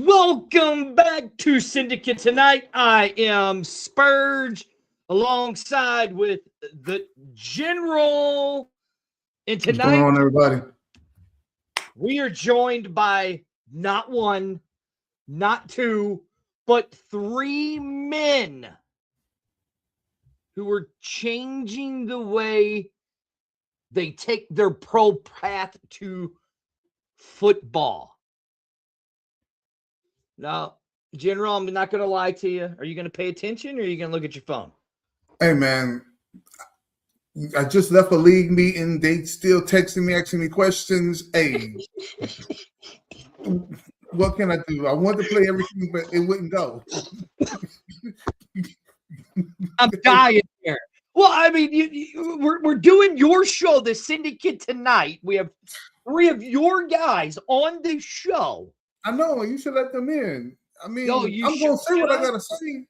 Welcome back to Syndicate Tonight. I am Spurge alongside with the General. And What's tonight, going on, everybody? we are joined by not one, not two, but three men who are changing the way they take their pro path to football. Now, General, I'm not going to lie to you. Are you going to pay attention or are you going to look at your phone? Hey, man, I just left a league meeting. They still texting me, asking me questions. Hey, what can I do? I wanted to play everything, but it wouldn't go. I'm dying here. Well, I mean, we're doing your show, the Syndicate Tonight. We have three of your guys on the show. I know. You should let them in. I mean, No, I'm going to say what I got to say.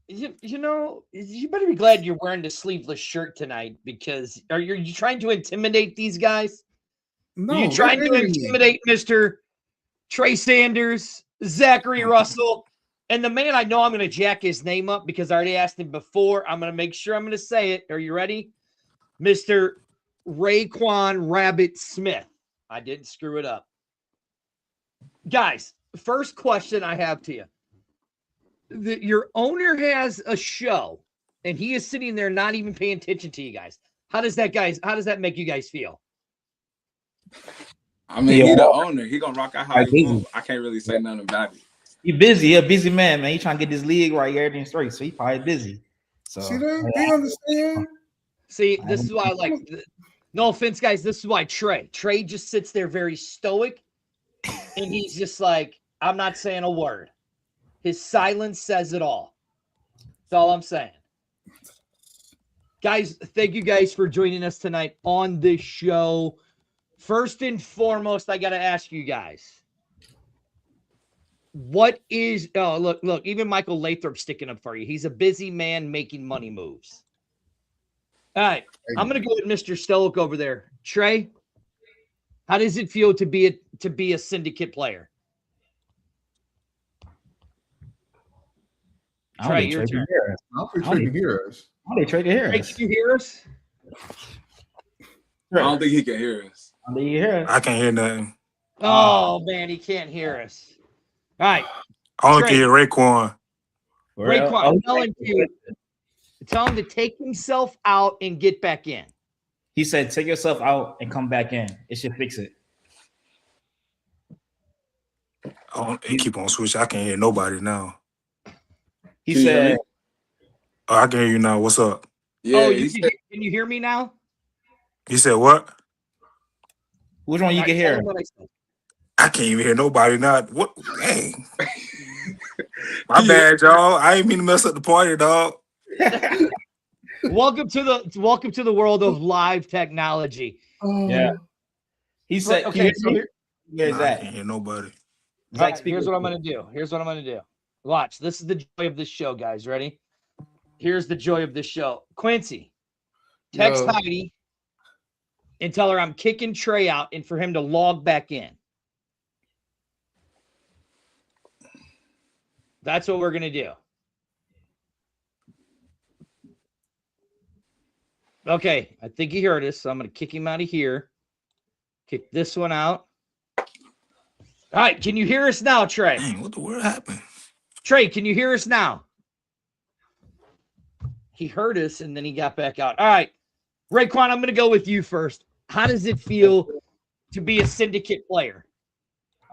You know, you better be glad you're wearing the sleeveless shirt tonight because are you trying to intimidate these guys? No, are you trying to intimidate Mr. Trey Sanders, Zack Russell, and the man I know I'm going to jack his name up because I already asked him before. I'm going to make sure I'm going to say it. Are you ready? Mr. Rayquan Rabbit Smith. I didn't screw it up. Guys, first question I have to you. Your owner has a show, and he is sitting there not even paying attention to you guys. How does that make you guys feel? I mean, he the owner. He gonna rock out how he wants. I can't really say nothing about it. He busy. He a busy man. He trying to get this league right, everything straight. So he probably busy. So see that? They understand. See, this is why I like. No offense, guys. This is why Trey just sits there very stoic, and he's just like, I'm not saying a word. His silence says it all. That's all I'm saying. Guys, thank you guys for joining us tonight on this show. First and foremost, I got to ask you guys, what is – oh, look, even Michael Lathrop's sticking up for you. He's a busy man making money moves. All right, I'm going to go with Mr. Stoic over there. Trey, how does it feel to be a syndicate player? Trey, your turn. I'll be Trey to hear us. Trey to hear us. Can you hear us? I don't think he can hear us. I can't hear nothing. Oh, man, he can't hear us. All right. I only can hear Rayquan. Rayquan, tell him to take himself out and get back in. He said, take yourself out and come back in. It should fix it. He keep on switching. I can't hear nobody now. He said, oh, I can hear you now. What's up? Yeah, can you hear me now? He said what? Which one you can hear? I can't even hear nobody now. What? Dang. My bad, y'all. I ain't mean to mess up the party, dog. Welcome to the world of live technology. Yeah. He said, okay, I can't hear nobody. Right, here's what I'm gonna do. Watch. This is the joy of this show, guys. Ready? Here's the joy of this show. Quincy, text Heidi and tell her I'm kicking Trey out and for him to log back in. That's what we're going to do. Okay, I think you heard us, so I'm going to kick him out of here. Kick this one out. All right, can you hear us now, Trey? Dang, what the world happened? Trey, can you hear us now? He heard us, and then he got back out. All right, Rayquan, I'm going to go with you first. How does it feel to be a syndicate player?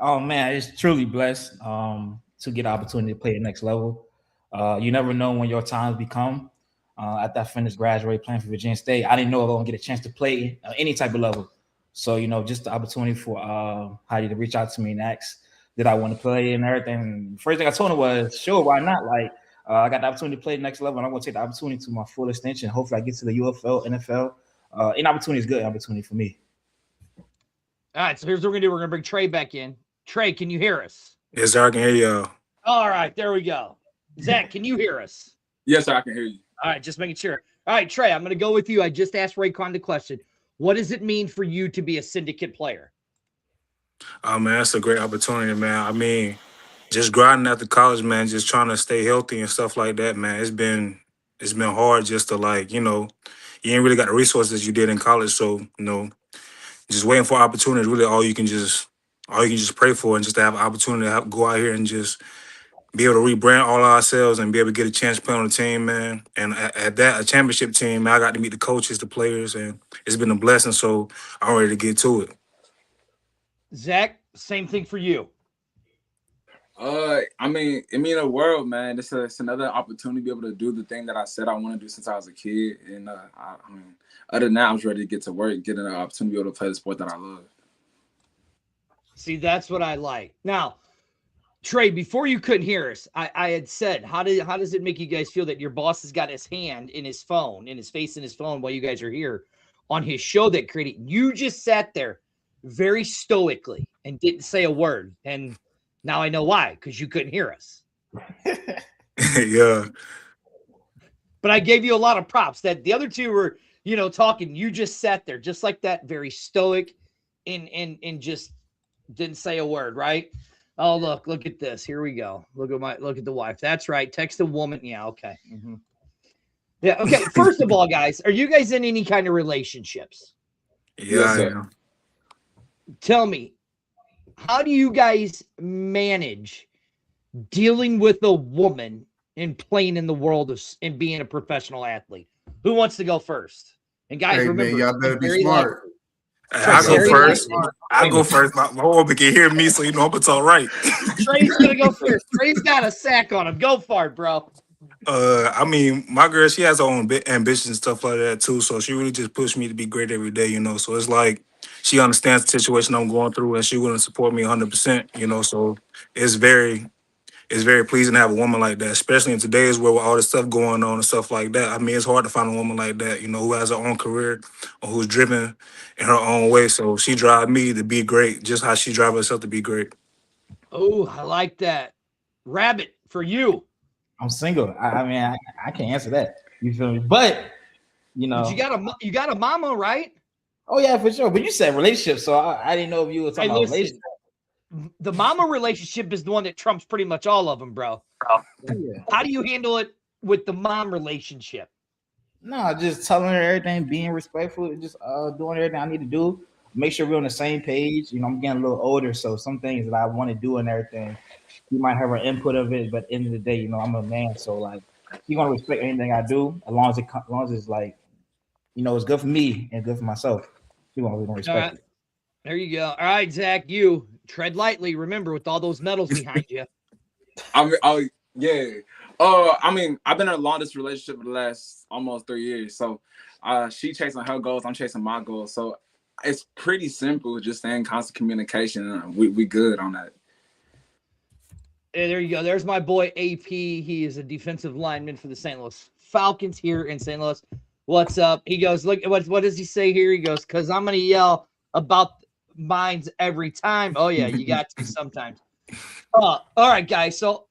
Oh, man, it's truly blessed to get the opportunity to play at next level. You never know when your times become. After I finished graduate playing for Virginia State, I didn't know if I was going to get a chance to play any type of level. So, just the opportunity for Heidi to reach out to me and ask did I want to play and everything. First thing I told her was, sure, why not? Like, I got the opportunity to play the next level, and I'm going to take the opportunity to my full extension. Hopefully, I get to the UFL, NFL. Any opportunity is good opportunity for me. All right, so here's what we're going to do. We're going to bring Trey back in. Trey, can you hear us? Yes, sir, I can hear y'all. All right, there we go. Zach, can you hear us? Yes, sir, I can hear you. All right, just making sure. All right, Trey, I'm going to go with you. I just asked Rayquan the question. What does it mean for you to be a syndicate player? Man, that's a great opportunity, man. I mean, just grinding after college, man, just trying to stay healthy and stuff like that, man. It's been hard just to like, you ain't really got the resources you did in college. So, just waiting for opportunity is really all you can just pray for, and just to have an opportunity to go out here and just be able to rebrand all ourselves and be able to get a chance to play on the team, man. And at that, a championship team, man, I got to meet the coaches, the players, and it's been a blessing. So I'm ready to get to it. Zach, same thing for you. I mean, in the world, man, it's another opportunity to be able to do the thing that I said I want to do since I was a kid. And I mean, other than that, I was ready to get to work, getting an opportunity to be able to play the sport that I love. See, that's what I like. Now, Trey, before you couldn't hear us, I had said, how does it make you guys feel that your boss has got his hand in his phone, in his face in his phone while you guys are here on his show that created? You just sat there very stoically and didn't say a word. And now I know why, because you couldn't hear us. Yeah. But I gave you a lot of props. That the other two were, talking. You just sat there just like that, very stoic and just didn't say a word, right? Oh, look at this. Here we go. Look at the wife. That's right. Text a woman. Yeah, okay. Mm-hmm. Yeah, okay. First of all, guys, are you guys in any kind of relationships? Yeah, I am. Tell me, how do you guys manage dealing with a woman and playing in the world and being a professional athlete? Who wants to go first? And guys, remember, man, y'all better be smart. I'll go first. I'll go first. My woman can hear me, so I'm gonna talk right. Trey's gonna go first. Trey's got a sack on him. Go for it, bro. I mean, my girl, she has her own ambitions and stuff like that too. So she really just pushed me to be great every day, So it's like she understands the situation I'm going through, and she willing to support me 100%. So it's very pleasing to have a woman like that, especially in today's world with all this stuff going on and stuff like that. I mean, it's hard to find a woman like that, who has her own career or who's driven in her own way. So she drives me to be great, just how she drives herself to be great. Oh, I like that. Rabbit, for you. I'm single. I mean, I can't answer that. You feel me? But But you got a mama, right? Oh yeah, for sure. But you said relationship, so I didn't know if you were talking about relationship. The mama relationship is the one that trumps pretty much all of them, bro. Yeah. How do you handle it with the mom relationship? No, just telling her everything, being respectful, just doing everything I need to do. Make sure we're on the same page. I'm getting a little older, so some things that I want to do and everything, you might have her input of it, but at the end of the day, I'm a man, so like she's gonna respect anything I do, as long as it's like, it's good for me and good for myself. She's gonna respect it. There you go. All right, Zach, you tread lightly. Remember, with all those medals behind you. Yeah. I mean, I've been in a long-distance relationship for the last almost 3 years. So she chasing her goals, I'm chasing my goals. So it's pretty simple, just staying in constant communication. And we good on that. And there you go. There's my boy AP. He is a defensive lineman for the St. Louis Falcons here in St. Louis. What's up? He goes, look, what does he say here? He goes, because I'm going to yell about mines every time. Oh, yeah, you got to sometimes. All right, guys. So,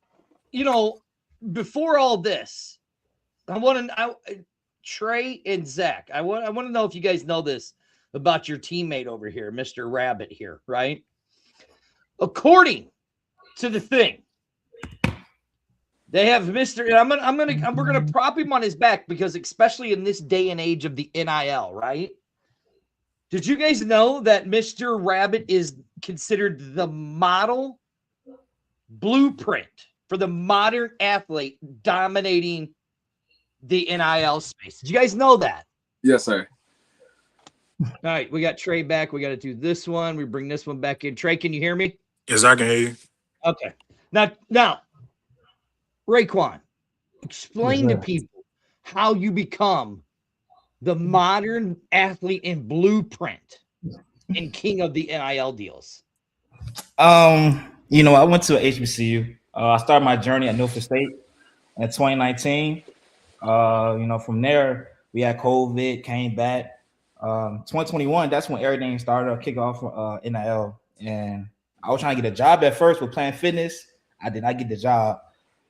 before all this, Trey and Zach, I want to know if you guys know this about your teammate over here, Mr. Rabbit here, right? According to the thing, they have Mr. We're gonna prop him on his back because especially in this day and age of the NIL, right? Did you guys know that Mr. Rabbit is considered the model blueprint for the modern athlete dominating the NIL space? Did you guys know that? Yes, sir. All right, we got Trey back. We got to do this one. We bring this one back in. Trey, can you hear me? Yes, I can hear you. Okay. Now, Rayquan, explain to people how you become the modern athlete and blueprint and king of the NIL deals. I went to HBCU. I started my journey at Norfolk State in 2019. From there, we had COVID, came back. 2021, that's when everything started to kick off NIL. And I was trying to get a job at first with Planet Fitness. I did not get the job.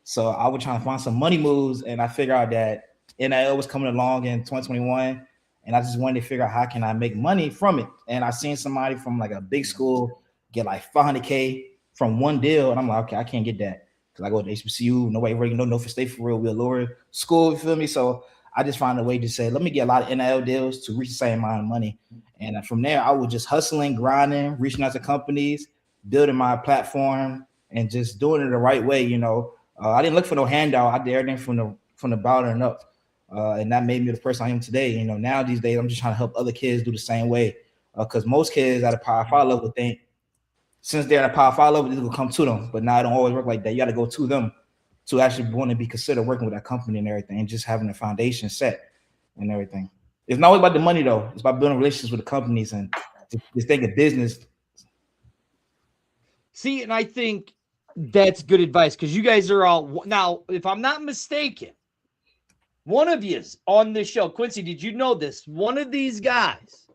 So I was trying to find some money moves, and I figured out that NIL was coming along in 2021, and I just wanted to figure out how can I make money from it. And I seen somebody from like a big school get like $500K from one deal, and I'm like, okay, I can't get that because I go to HBCU, nobody really know for State for real. We're a lower school, you feel me? So I just found a way to say, let me get a lot of NIL deals to reach the same amount of money. And from there, I was just hustling, grinding, reaching out to companies, building my platform, and just doing it the right way. I didn't look for no handout. I did everything from the bottom and up. And that made me the person I am today. Now these days, I'm just trying to help other kids do the same way. Because most kids at a Power 5 level think, since they're at a Power 5 level, this will come to them. But now it don't always work like that. You got to go to them to actually want to be considered working with that company and everything, and just having the foundation set and everything. It's not always about the money, though. It's about building relationships with the companies and just thinking business. See, and I think that's good advice because you guys are all now, if I'm not mistaken, one of you on this show, Quincy, did you know this? One of these guys,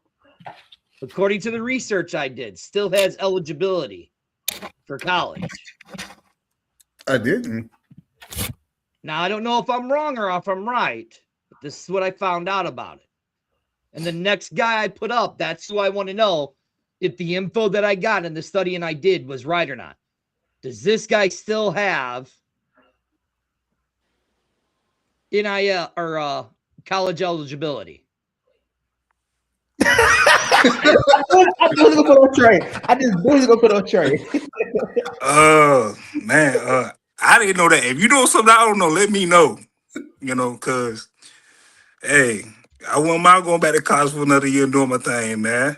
according to the research I did, still has eligibility for college. I didn't. Now, I don't know if I'm wrong or if I'm right, but this is what I found out about it. And the next guy I put up, that's who I want to know if the info that I got in the study and I did was right or not. Does this guy still have NIL or college eligibility? I just gonna put on Trey. Man, I didn't know that. If you know something I don't know, let me know. Because hey, I wouldn't mind going back to college for another year and doing my thing, man.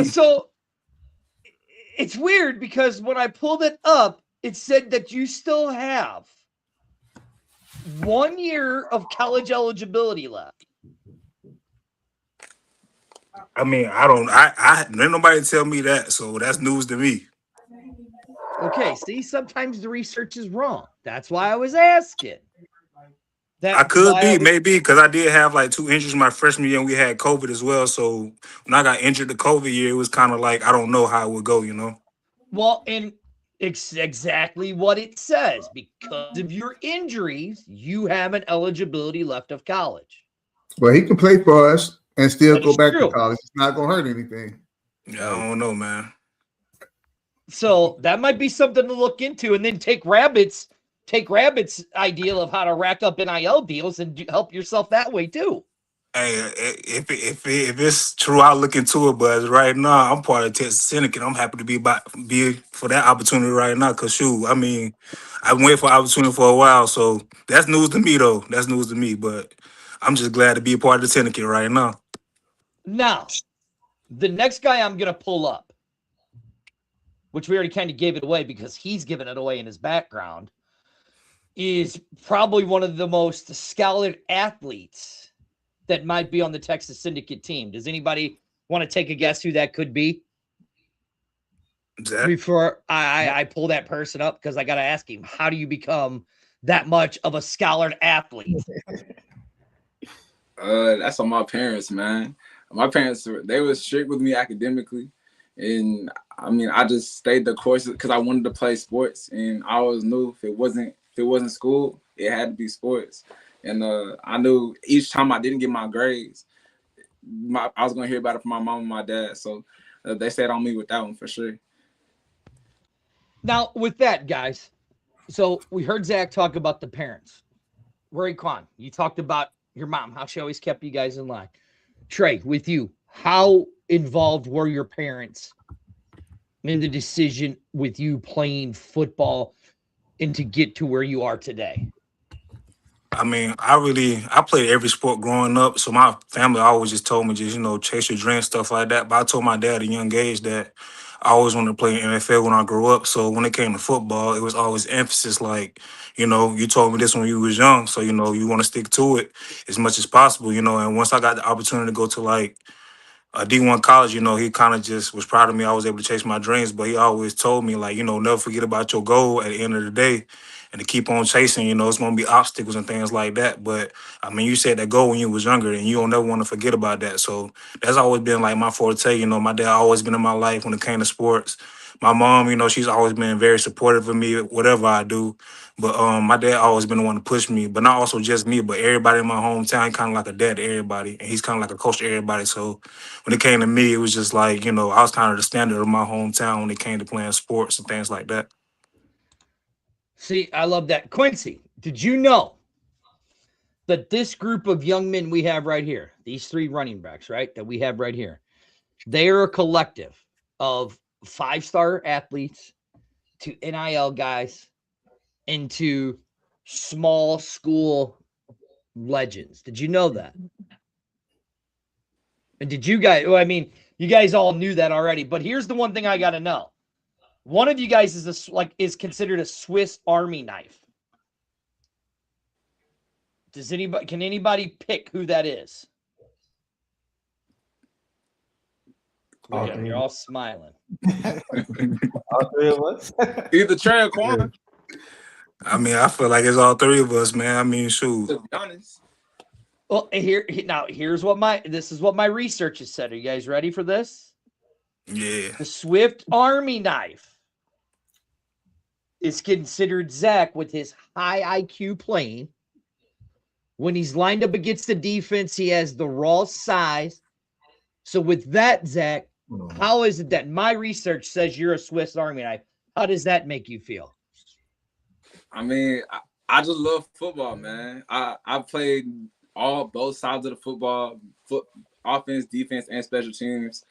So it's weird because when I pulled it up, it said that you still have 1 year of college eligibility left. I mean, I didn't nobody tell me that, so that's news to me. Okay, see, sometimes the research is wrong. That's why I was asking. I could be, maybe, because I did have like 2 injuries my freshman year and we had COVID as well. So when I got injured the COVID year, it was kind of like, I don't know how it would go, Well, and it's exactly what it says. Because of your injuries, you have an eligibility left of college. Well, he can play for us and still That go is back true. to college. It's not going to hurt anything. Yeah, I don't know, man. So that might be something to look into, and then take Rabbit's ideal of how to rack up NIL deals and help yourself that way too. Hey, if it's true, I'll look into it. But right now, I'm part of Texas Syndicate. I'm happy to be for that opportunity right now. Cause shoot, I mean, I've been waiting for opportunity for a while, so that's news to me, though. That's news to me. But I'm just glad to be a part of the Syndicate right now. Now, the next guy I'm gonna pull up, which we already kind of gave it away because he's given it away in his background, is probably one of the most scouted athletes that might be on the Texas Syndicate team. Does anybody want to take a guess who that could be? Before I pull that person up, because I got to ask him, how do you become that much of a scholar athlete? That's on my parents, man. My parents, they were strict with me academically. And I mean, I just stayed the course because I wanted to play sports. And I always knew if it wasn't school, it had to be sports. And I knew each time I didn't get my grades, I was going to hear about it from my mom and my dad. So they stayed on me with that one for sure. Now, with that, guys, so we heard Zach talk about the parents. Rayquan, you talked about your mom, how she always kept you guys in line. Trey, with you, how involved were your parents in the decision with you playing football and to get to where you are today? I mean, I played every sport growing up, so my family always just told me chase your dreams, stuff like that. But I told my dad at a young age that I always wanted to play in the NFL when I grew up. So when it came to football, it was always emphasis like, you told me this when you was young, so you want to stick to it as much as possible, And once I got the opportunity to go to like a D1 college, he kind of just was proud of me. I was able to chase my dreams, but he always told me, like, never forget about your goal at the end of the day and to keep on chasing. It's going to be obstacles and things like that. But, I mean, you said that goal when you was younger, and you don't never want to forget about that. So that's always been, like, my forte. My dad always been in my life when it came to sports. My mom, you know, she's always been very supportive of me, whatever I do. But my dad always been the one to push me, but not also just me, but everybody in my hometown, kind of like a dad to everybody, and he's kind of like a coach to everybody. So when it came to me, it was just like, you know, I was kind of the standard of my hometown when it came to playing sports and things like that. See, I love that. Quincy, did you know that this group of young men we have right here, these 3 running backs, right, that we have right here, they are a collective of 5-star athletes to NIL guys into small school legends. Did you know that? And did you guys, well, I mean, you guys all knew that already, but here's the one thing I got to know. One of you guys is considered a Swiss Army knife. Can anybody pick who that is? You're all smiling. All 3 of us. Either Trey or Quan. I mean, I feel like it's all 3 of us, man. I mean, shoot. To be honest. Well, here's what my research has said. Are you guys ready for this? Yeah. The Swift Army knife is considered Zach with his high IQ playing. When he's lined up against the defense, he has the raw size. So with that, Zach, how is it that my research says you're a Swiss Army knife? How does that make you feel? I mean, I just love football, man. I played both sides of the football, offense, defense, and special teams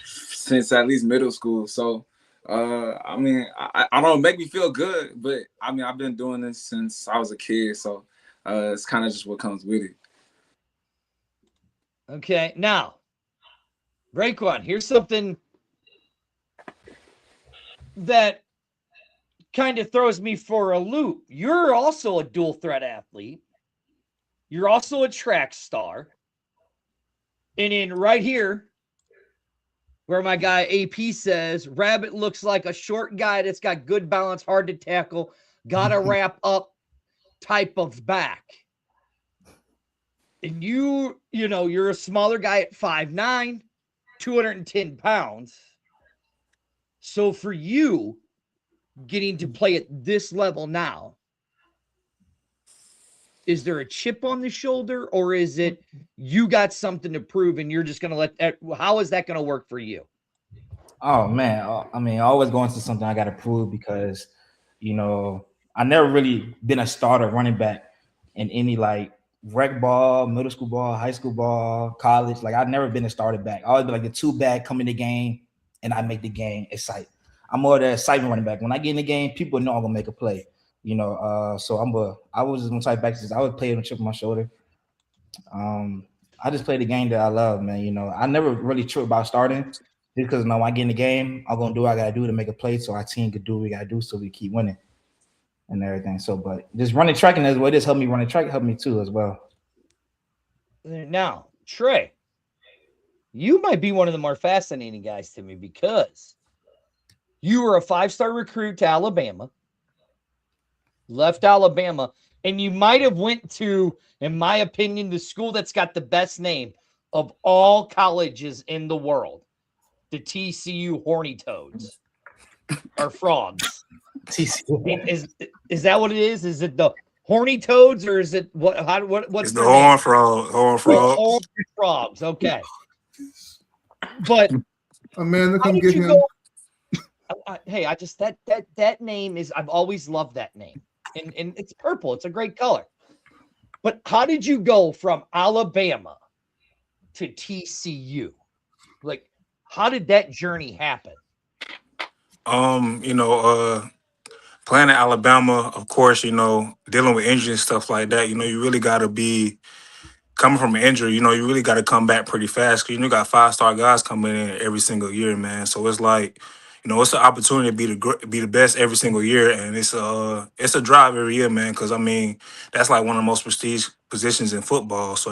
since at least middle school. So, I mean, I don't know, make me feel good, but I mean, I've been doing this since I was a kid. So it's kind of just what comes with it. Okay, now, Rayquan, here's something that kind of throws me for a loop. You're also a dual threat athlete. You're also a track star. And in right here, where my guy AP says, Rabbit looks like a short guy that's got good balance, hard to tackle, got to wrap up type of back. And you're a smaller guy at 5'9", 210 pounds. So for you, getting to play at this level now, is there a chip on the shoulder, or is it you got something to prove and you're just going to how is that going to work for you? Oh, man. I mean, I always go into something I got to prove because, I never really been a starter running back in any like rec ball, middle school ball, high school ball, college. Like I've never been a starter back. I always been like the 2-back, come in the game and I make the game excite. I'm more the excitement running back. When I get in the game, people know I'm going to make a play. So I was just one type back. I would play with a chip on my shoulder. I just play the game that I love, man. I never really tripped about starting just because when I get in the game, I'm gonna do what I gotta do to make a play so our team could do what we gotta do so we keep winning and everything. So, but just running track and as well, this helped me running track helped me too as well. Now, Trey, you might be one of the more fascinating guys to me because you were a 5-star recruit to Alabama. Left Alabama, and you might have went to, in my opinion, the school that's got the best name of all colleges in the world, the TCU Horny Toads or Frogs. TCU. Is that what it is? Is it the Horny Toads or is it what's it's the Horn Frog? Horn Frog. Horn Frogs. Okay, but Amanda, come get him. Hey, I just that name is, I've always loved that name. And it's purple. It's a great color. But how did you go from Alabama to TCU? Like, how did that journey happen? Playing at Alabama, of course, dealing with injury and stuff like that, you really got to be coming from an injury, you really got to come back pretty fast. Because you got 5-star guys coming in every single year, man. So it's like, it's an opportunity to be the best every single year, and it's a drive every year, man. Because I mean, that's like one of the most prestigious positions in football. So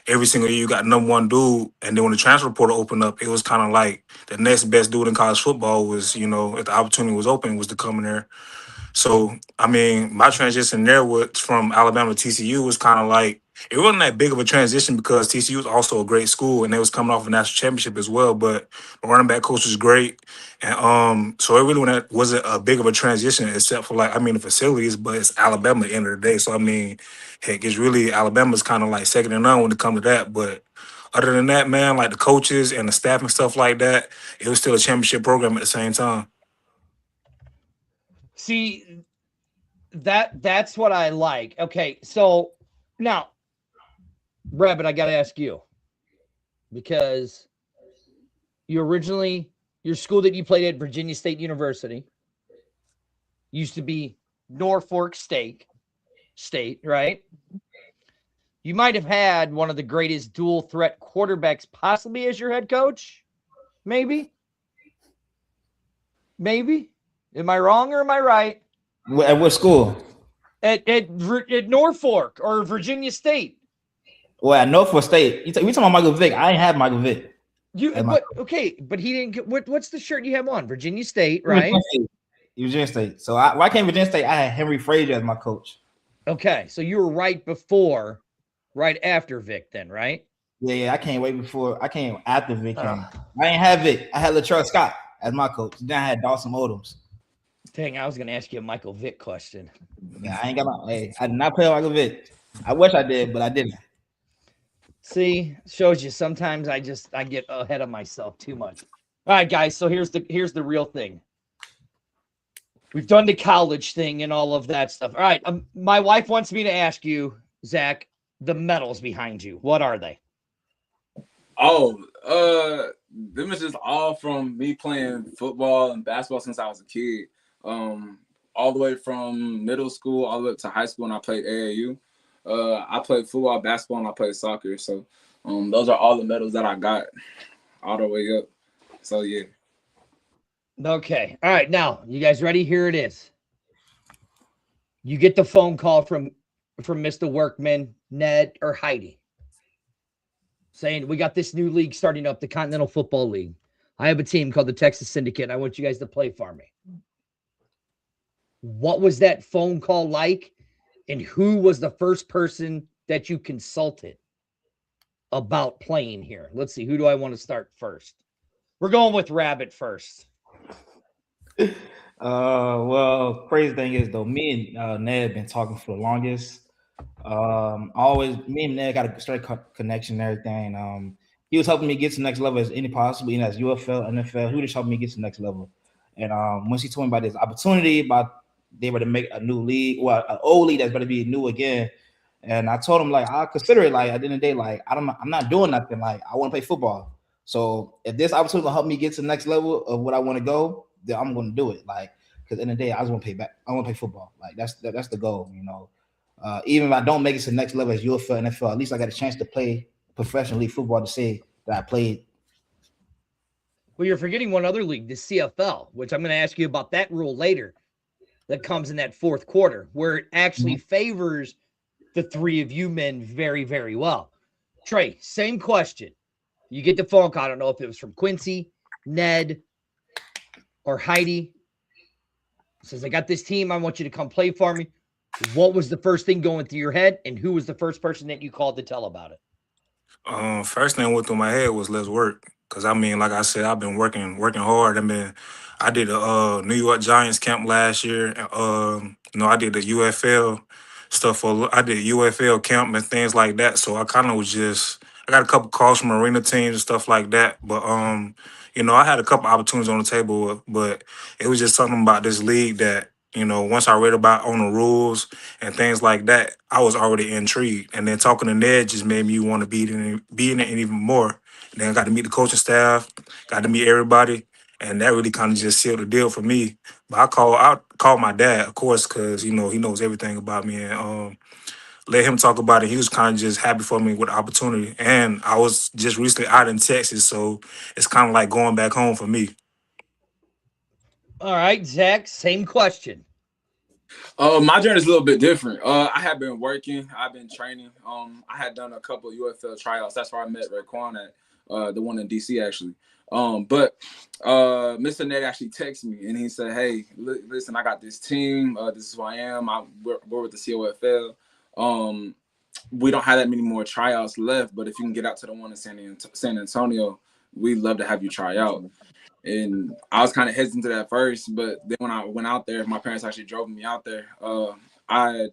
every single year you got number one dude, and then when the transfer portal opened up, it was kind of like the next best dude in college football was, if the opportunity was open, was to come in there. So I mean, my transition there was from Alabama to TCU was kind of like it wasn't that big of a transition because TCU was also a great school and they was coming off a national championship as well. But the running back coach was great, and so it really wasn't a big of a transition except for like I mean the facilities, but it's Alabama at the end of the day. So I mean, heck, it's really Alabama's kind of like second to none when it comes to that, but. Other than that, man, like the coaches and the staff and stuff like that, it was still a championship program at the same time. See, that's what I like. Okay, so now, Rabbit, I got to ask you because your school that you played at, Virginia State University, used to be Norfolk State, right? You might have had one of the greatest dual threat quarterbacks possibly as your head coach. Maybe. Am I wrong or am I right? At what school? At Norfolk or Virginia State. Well, at Norfolk State. We talking about Michael Vick. I ain't had Michael Vick. But he didn't get what's the shirt you have on? Virginia State, right? Virginia State. So when I came to Virginia State, I had Henry Frazier as my coach. Okay, so you were right after Vic then, right? Yeah, I came after Vic came. I ain't have Vic. I had Latrell Scott as my coach. Then I had Dawson Odoms. Dang, I was gonna ask you a Michael Vick question. Yeah, I did not play Michael Vick. I wish I did, but I didn't. See, shows you sometimes I get ahead of myself too much. All right, guys, so here's the real thing. We've done the college thing and all of that stuff. All right, my wife wants me to ask you, Zach, the medals behind you. What are they? Oh, them is just all from me playing football and basketball since I was a kid. All the way from middle school all the way up to high school, and I played AAU. I played football, basketball, and I played soccer. So those are all the medals that I got all the way up. So, yeah. Okay. All right. Now, you guys ready? Here it is. You get the phone call from Mr. Workman, Ned, or Heidi saying, we got this new league starting up, the Continental Football League. I have a team called the Texas Syndicate. I want you guys to play for me. What was that phone call like? And who was the first person that you consulted about playing here? Let's see. Who do I want to start first? We're going with Rabbit first. Well, crazy thing is though, me and Ned been talking for the longest. Me and Ned got a straight connection and everything. He was helping me get to the next level as any possible, you know, as UFL, NFL. He was just helping me get to the next level. And once he told me about this opportunity, about they were to make a new league, well, an old league that's going to be new again. And I told him, like, I'll consider it, like, at the end of the day, like, I'm not doing nothing. Like, I want to play football. So if this opportunity will help me get to the next level of what I want to go, then I'm going to do it. Like, because at the end of the day, I just want to play back. I want to play football. Like, that's the goal, you know. Even if I don't make it to the next level as UFL, NFL, at least I got a chance to play professional league football to say that I played. Well, you're forgetting one other league, the CFL, which I'm going to ask you about that rule later. That comes in that fourth quarter, where it actually favors the three of you men very, very well. Trey, same question. You get the phone call. I don't know if it was from Quincy, Ned, or Heidi. Says, I got this team. I want you to come play for me. What was the first thing going through your head, and who was the first person that you called to tell about it? First thing went through my head was let's work. Cause I mean, like I said, I've been working hard. I did a New York Giants camp last year. I did the UFL stuff I did UFL camp and things like that. So I kind of I got a couple calls from arena teams and stuff like that. But I had a couple opportunities on the table, but it was just something about this league that, once I read about on the rules and things like that, I was already intrigued. And then talking to Ned just made me want to be in it even more. And then I got to meet the coaching staff, got to meet everybody, and that really kind of just sealed the deal for me. But I called my dad, of course, because he knows everything about me, and let him talk about it. He was kind of just happy for me with the opportunity, and I was just recently out in Texas, so it's kind of like going back home for me. All right, Zach, same question. My journey is a little bit different. I have been working. I've been training. I had done a couple of UFL tryouts. That's where I met Rayquan at, the one in DC, actually. But Mr. Ned actually texted me and he said, "Hey, listen, I got this team. This is who I am. We're with the COFL. We don't have that many more tryouts left, but if you can get out to the one in San Antonio, we'd love to have you try out." And I was kind of hesitant at first, but then when I went out there, my parents actually drove me out there. I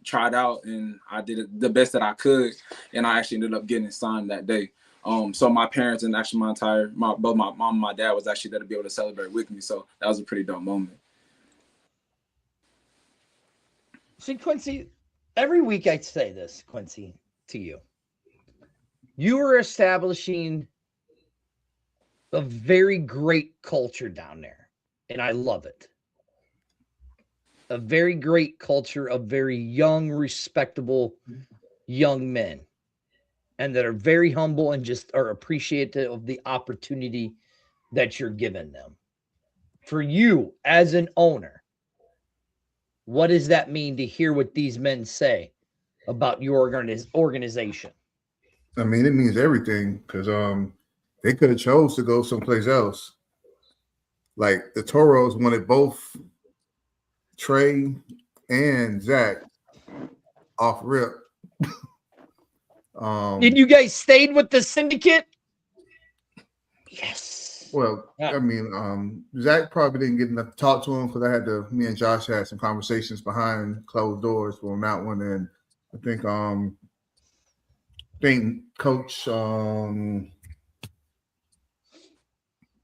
tried out and I did it the best that I could, and I actually ended up getting signed that day. So my parents and actually both my mom and my dad was actually there to be able to celebrate with me. So that was a pretty dope moment. See, Quincy, every week I say this, Quincy, to you. You are establishing a very great culture down there, and I love it. A very great culture of very young, respectable young men, and that are very humble and just are appreciative of the opportunity that you're giving them. For you as an owner, what does that mean to hear what these men say about your organization? I mean, it means everything because they could have chose to go someplace else. Like the Toros wanted both Trey and Zack off rip. And you guys stayed with the Syndicate? Yes. Well, I mean, Zack probably didn't get enough to talk to him because me and Josh had some conversations behind closed doors on that one, and I think Coach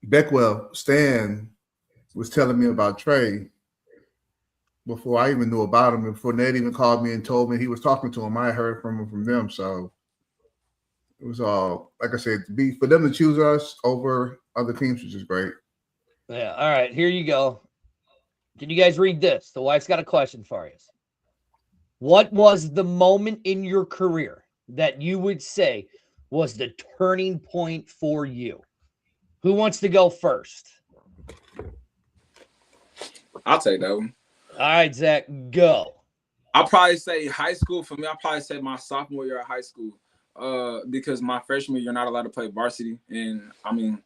Beckwell Stan was telling me about Trey before I even knew about him, and before Ned even called me and told me he was talking to him. I heard from them, so it was all, like I said, for them to choose us over other teams, which is great. Yeah. All right. Here you go. Can you guys read this? The wife's got a question for you. What was the moment in your career that you would say was the turning point for you? Who wants to go first? I'll take that one. All right, Zack, go. I'll probably say high school. For me, I'll probably say my sophomore year of high school. Because my freshman year, you're not allowed to play varsity. And I mean,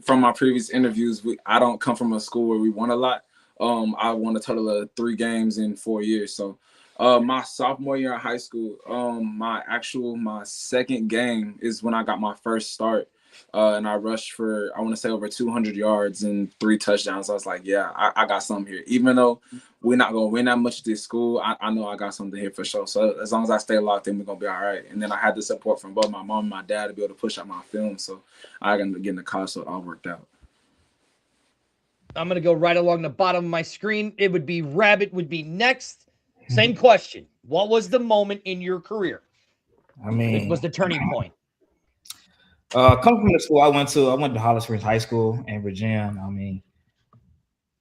from my previous interviews, I don't come from a school where we won a lot. I won a total of 3 games in 4 years. So my sophomore year in high school, my second game is when I got my first start. And I rushed for, I want to say, over 200 yards and 3 touchdowns. I was like, yeah, I got something here. Even though we're not going to win that much at this school, I know I got something here for sure. So as long as I stay locked in, we're going to be all right. And then I had the support from both my mom and my dad to be able to push out my film. So I got to get in the college, so it all worked out. I'm going to go right along the bottom of my screen. It would be Rabbit would be next. Same question. What was the moment in your career? I mean, it was the turning point. Coming from the school I went to Hollis Springs High School in Virginia. I mean,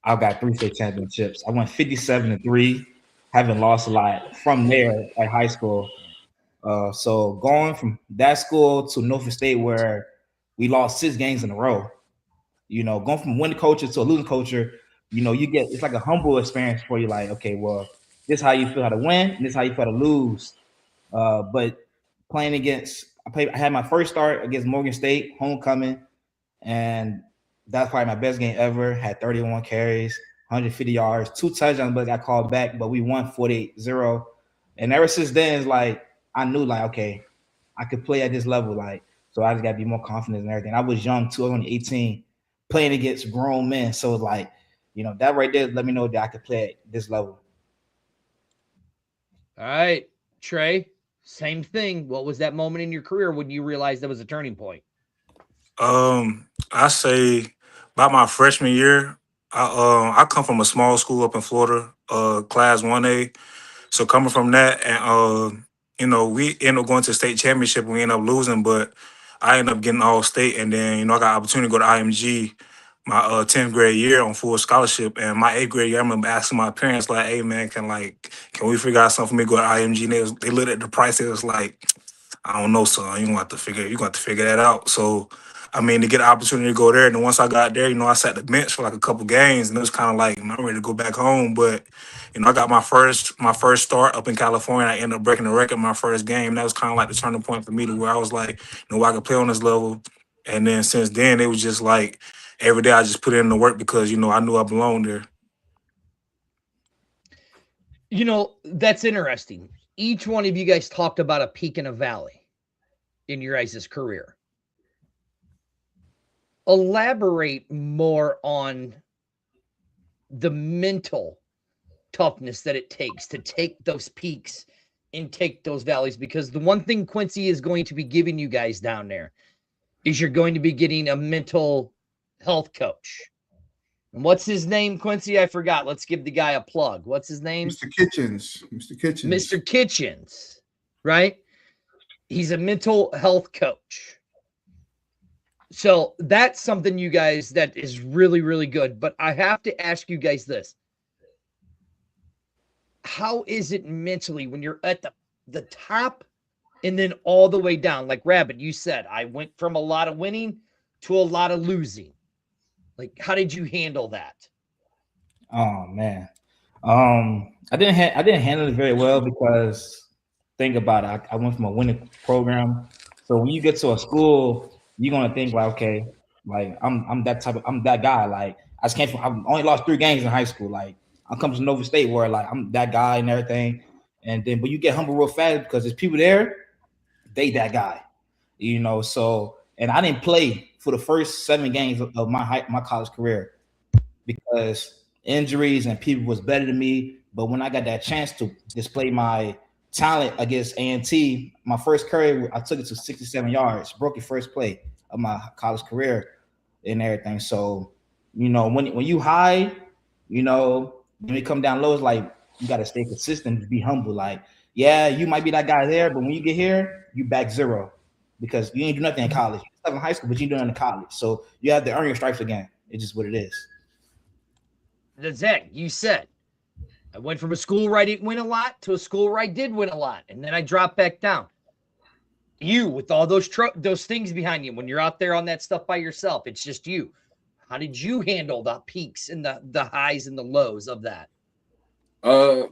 I've got 3 state championships. I went 57-3, haven't lost a lot from there at high school. So going from that school to Norfolk State, where we lost 6 games in a row, going from winning culture to a losing culture, it's like a humble experience for you. Like, okay, well, this is how you feel how to win, and this is how you feel to lose. But playing against, I had my first start against Morgan State, homecoming, and that's probably my best game ever. Had 31 carries, 150 yards, 2 touchdowns, but got called back. But we won 48-0. And ever since then, it's like I knew, like, okay, I could play at this level. Like, so I just got to be more confident and everything. I was young too, I was only 18, playing against grown men. So it's like, that right there let me know that I could play at this level. All right, Trey. Same thing. What was that moment in your career when you realized that was a turning point? I say about my freshman year, I come from a small school up in Florida, class 1A. So coming from that, and we end up going to the state championship and we end up losing, but I ended up getting all state, and then I got an opportunity to go to IMG my 10th grade year on full scholarship. And my 8th grade year, I remember asking my parents, like, hey man, can we figure out something for me to go to IMG? And they looked at the price, it was like, I don't know, son. You're gonna have to figure that out. So I mean, to get an opportunity to go there, and then once I got there, I sat the bench for like a couple games, and it was kind of like I'm ready to go back home. But I got my first start up in California. I ended up breaking the record my first game. That was kind of like the turning point for me, to where I was like, I could play on this level. And then since then, it was just like every day I just put in the work because, you know, I knew I belonged there. You know, that's interesting. Each one of you guys talked about a peak and a valley in your guys' career. Elaborate more on the mental toughness that it takes to take those peaks and take those valleys, because the one thing Quincy is going to be giving you guys down there is you're going to be getting a mental health coach. And what's his name, Quincy? I forgot. Let's give the guy a plug. What's his name? Mr. Kitchens. Mr. Kitchens. Mr. Kitchens, right? He's a mental health coach. So that's something, you guys, that is really, really good. But I have to ask you guys this. How is it mentally when you're at the top and then all the way down? Like Rabbit, you said, I went from a lot of winning to a lot of losing. Like, how did you handle that? Oh man, I didn't handle it very well because think about it. I went from a winning program, so when you get to a school, you're gonna think like, okay, like I'm that guy. Like I just came from. I only lost 3 games in high school. Like I come to Nova State where like I'm that guy and everything, and then but you get humble real fast because there's people there, they that guy, you know. So and I didn't play for the first 7 games of my college career because injuries and people was better than me. But when I got that chance to display my talent against A&T, my first career, I took it to 67 yards, broke your first play of my college career and everything. So, you know, when you high, you know, when you come down low, it's like you got to stay consistent, be humble. Like, yeah, you might be that guy there, but when you get here, you back zero because you ain't do nothing in college. You stuff in high school, but you ain't doing it in college. So you have to earn your stripes again. It's just what it is. Zack, you said, I went from a school where I didn't win a lot to a school where I did win a lot, and then I dropped back down. You, with all those things behind you, when you're out there on that stuff by yourself, it's just you. How did you handle the peaks and the highs and the lows of that?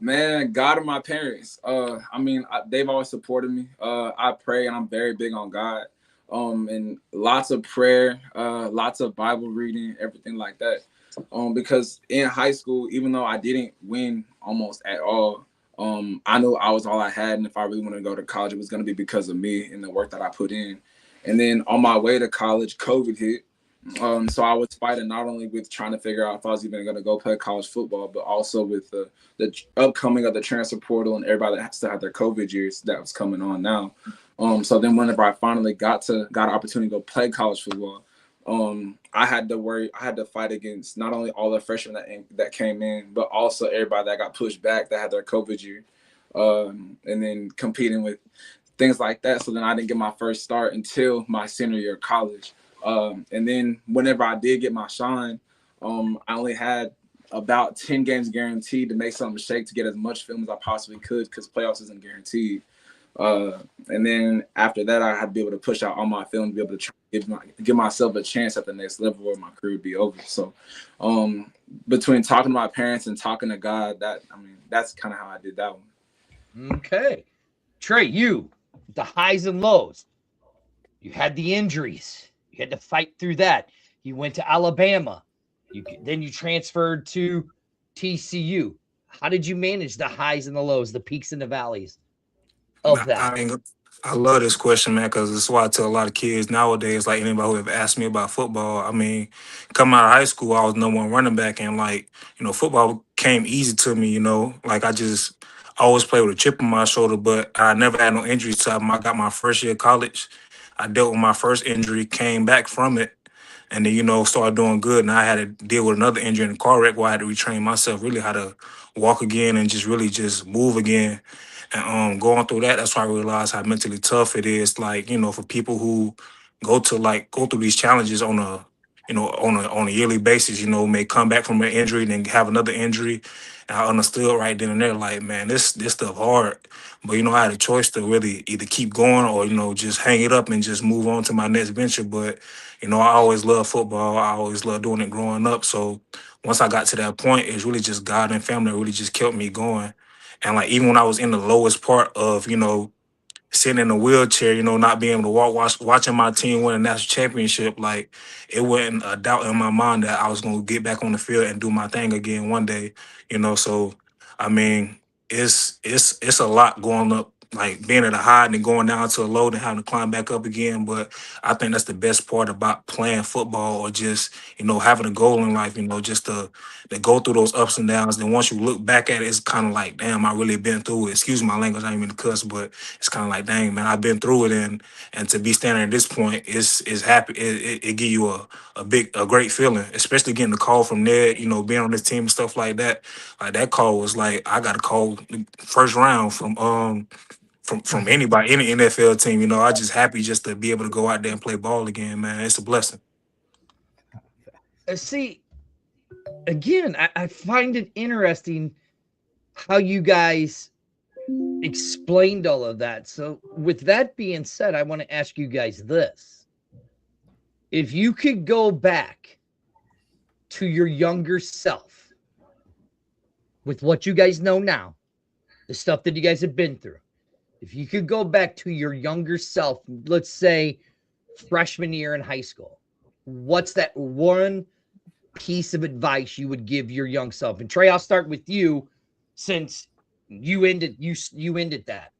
Man, God and my parents. I mean, they've always supported me. I pray, and I'm very big on God. And lots of prayer, lots of Bible reading, everything like that. Because in high school, even though I didn't win almost at all, I knew I was all I had, and if I really wanted to go to college, it was going to be because of me and the work that I put in. And then on my way to college, COVID hit. So I was fighting not only with trying to figure out if I was even going to go play college football, but also with the upcoming of the transfer portal and everybody that still had their COVID years that was coming on now. So then whenever I finally got an opportunity to go play college football, I had to fight against not only all the freshmen that came in, but also everybody that got pushed back that had their COVID year, and then competing with things like that. So then I didn't get my first start until my senior year of college. And then whenever I did get my shine, I only had about 10 games guaranteed to make something shake to get as much film as I possibly could because playoffs isn't guaranteed. And then after that, I had to be able to push out all my film to be able to try to give myself a chance at the next level where my career would be over. So between talking to my parents and talking to God, that's kind of how I did that one. Okay. Trey, the highs and lows. You had the injuries. You had to fight through that. You went to Alabama. Then you transferred to TCU. How did you manage the highs and the lows, the peaks and the valleys of that? I love this question, man, because it's why I tell a lot of kids nowadays, like anybody who ever asked me about football. I mean, coming out of high school, I was number 1 running back, and like, you know, football came easy to me, you know. Like I always played with a chip on my shoulder, but I never had no injuries till I got my first year of college. I dealt with my first injury, came back from it, and then, you know, started doing good. And I had to deal with another injury in a car wreck where I had to retrain myself, really how to walk again and just really just move again. And going through that, that's why I realized how mentally tough it is. Like, you know, for people who go through these challenges on a yearly basis, you know, may come back from an injury and then have another injury. And I understood right then and there, like, man, this stuff hard. But, you know, I had a choice to really either keep going or, you know, just hang it up and just move on to my next venture. But, you know, I always loved football. I always loved doing it growing up. So once I got to that point, it's really just God and family that really just kept me going. And like even when I was in the lowest part of, you know, sitting in a wheelchair, not being able to walk, watching my team win a national championship, like it wasn't a doubt in my mind that I was gonna get back on the field and do my thing again one day, So I mean, it's a lot going up, like being at a high and then going down to a low and having to climb back up again. But I think that's the best part about playing football or just, having a goal in life, just to go through those ups and downs. Then once you look back at it, it's kind of like, damn, I really been through it. Excuse my language, I ain't even to cuss, but it's kind of like, dang, man, I've been through it, and to be standing at this point is happy. It give you a great feeling, especially getting the call from Ned, being on this team and stuff like that. Like that call was like, I got a call first round from anybody, any NFL team. I just happy just to be able to go out there and play ball again, man. It's a blessing. See, again, I find it interesting how you guys explained all of that. So with that being said, I want to ask you guys this. If you could go back to your younger self with what you guys know now, the stuff that you guys have been through, if you could go back to your younger self, let's say freshman year in high school, what's that one piece of advice you would give your young self? And Trey, I'll start with you since you ended that.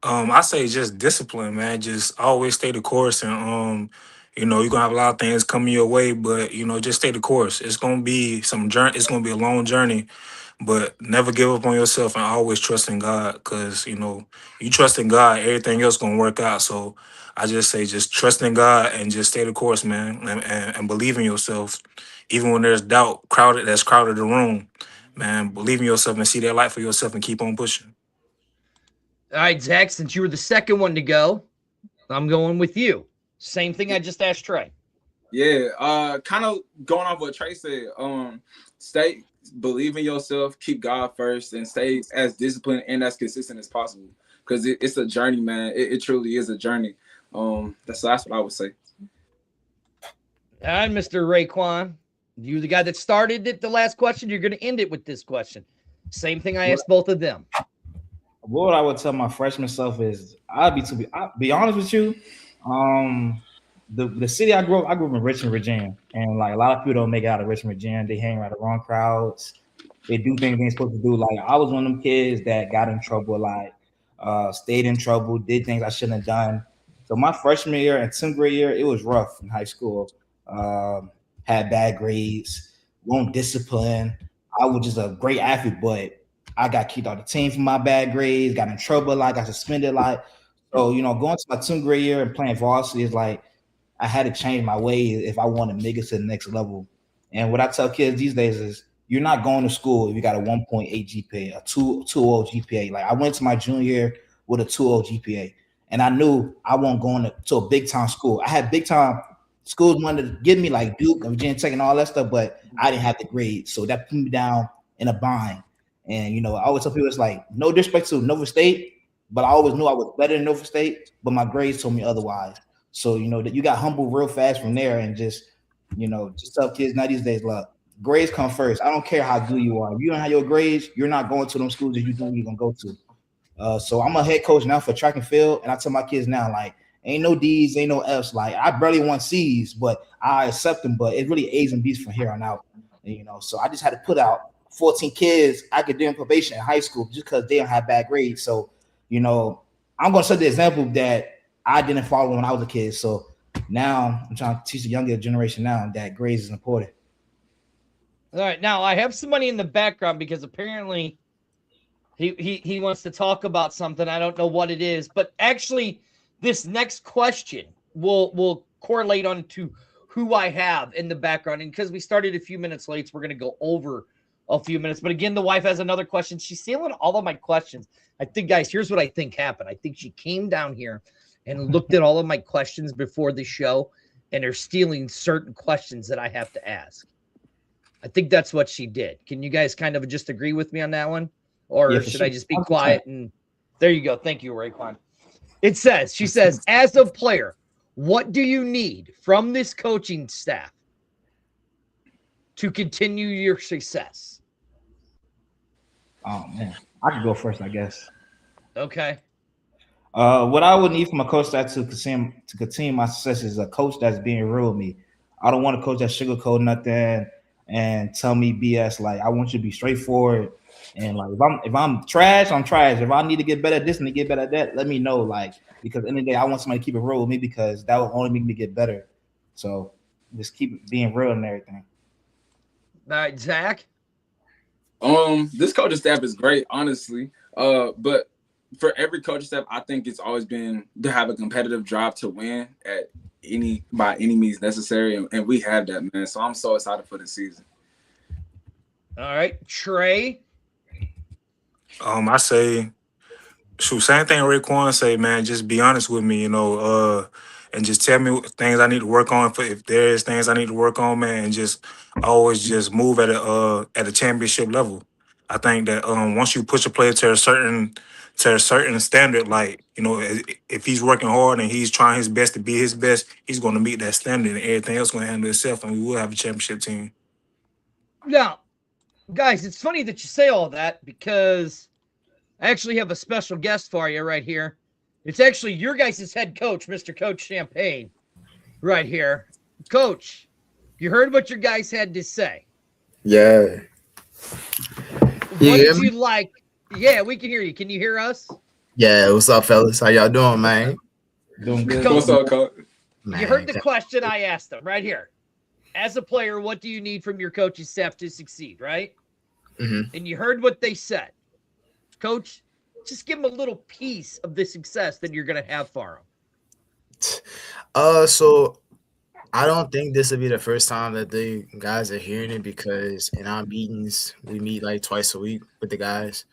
I say just discipline, man. Just always stay the course, and you're gonna have a lot of things coming your way, but just stay the course. It's gonna be some journey. It's gonna be a long journey, but never give up on yourself and always trust in God, because you trust in God, everything else gonna work out. So I just say just trust in God and just stay the course, man, and believe in yourself, even when there's doubt crowded the room, man. Believe in yourself and see that light for yourself and keep on pushing. All right, Zach, since you were the second one to go, I'm going with you. Same thing I just asked Trey. Yeah, kind of going off what Trey said. Believe in yourself, keep God first, and stay as disciplined and as consistent as possible. Because it's a journey, man. It truly is a journey. That's what I would say. All right, Mr. Rayquan, you the guy that started it. The last question, you're going to end it with this question. Same thing I asked both of them. What I would tell my freshman self is, I'll be honest with you. The city I grew up in Richmond, Virginia, and like a lot of people don't make it out of Richmond, Virginia. They hang around the wrong crowds. They do things they ain't supposed to do. Like I was one of them kids that got in trouble, stayed in trouble, did things I shouldn't have done. So my freshman year and 10th grade year, it was rough in high school. Had bad grades, won't discipline. I was just a great athlete, but I got kicked off the team for my bad grades, got in trouble, got suspended. So, going to my 10th grade year and playing varsity is like, I had to change my ways if I want to make it to the next level. And what I tell kids these days is, you're not going to school if you got a 1.8 GPA, a 2.0 GPA. Like I went to my junior year with a 2.0 GPA, and I knew I wasn't going to a big time school. I had big time schools wanted to give me like Duke and Virginia Tech and all that stuff, but I didn't have the grades, so that put me down in a bind. And I always tell people, it's like, no disrespect to Nova State, but I always knew I was better than Nova State, but my grades told me otherwise. So that you got humbled real fast from there, and just tell kids now these days, look, grades come first. I don't care how good you are. If you don't have your grades, you're not going to them schools that you think you're gonna go to. So I'm a head coach now for track and field, and I tell my kids now, like, ain't no D's, ain't no F's. Like I barely want C's, but I accept them. But it's really A's and B's from here on out. And, so I just had to put out 14 kids academic probation in high school just because they don't have bad grades. So, I'm gonna set the example that I didn't follow when I was a kid. So now I'm trying to teach the younger generation now that grades is important. All right, now I have somebody in the background because apparently he wants to talk about something. I don't know what it is, but actually this next question will correlate on to who I have in the background. And because we started a few minutes late, so we're going to go over a few minutes. But again, the wife has another question. She's stealing all of my questions. I think, guys, here's what I think happened. I think she came down here and looked at all of my questions before the show, and are stealing certain questions that I have to ask. I think that's what she did. Can you guys kind of just agree with me on that one? Or should I just be quiet? And there you go. Thank you, Rayquan. She says, as a player, what do you need from this coaching staff to continue your success? Oh, man. I can go first, I guess. Okay. What I would need from a coach that to continue my success is a coach that's being real with me. I don't want a coach that sugarcoat nothing and tell me BS. Like I want you to be straightforward. And like if I'm trash, I'm trash. If I need to get better at this and to get better at that, let me know. Like because at the end of the day, I want somebody to keep it real with me because that will only make me get better. So just keep it being real and everything. All right, Zach. This coaching staff is great, honestly. But for every coaching staff, I think it's always been to have a competitive drive to win by any means necessary, and we have that, man. So I'm so excited for the season. All right, Trey. I say, shoot, same thing Rayquan say, man. Just be honest with me, and just tell me things I need to work on. If there is things I need to work on, man, and just always just move at a championship level. I think that once you push a player to a certain standard, like if he's working hard and he's trying his best to be his best, he's going to meet that standard, and everything else going to handle itself, and we will have a championship team. Now, guys, it's funny that you say all that because I actually have a special guest for you right here. It's actually your guys' head coach, Mr. Coach Champagne, right here. Coach, you heard what your guys had to say. Yeah. What did you like? Yeah, we can hear you. Can you hear us? Yeah, what's up, fellas? How y'all doing, man? Doing good. What's up, coach? Man, You heard the question I asked them right here. As a player, what do you need from your coaching staff to succeed, right? Mhm. And you heard what they said. Coach, just give them a little piece of the success that you're going to have for them. So I don't think this will be the first time that the guys are hearing it because in our meetings, we meet like twice a week with the guys.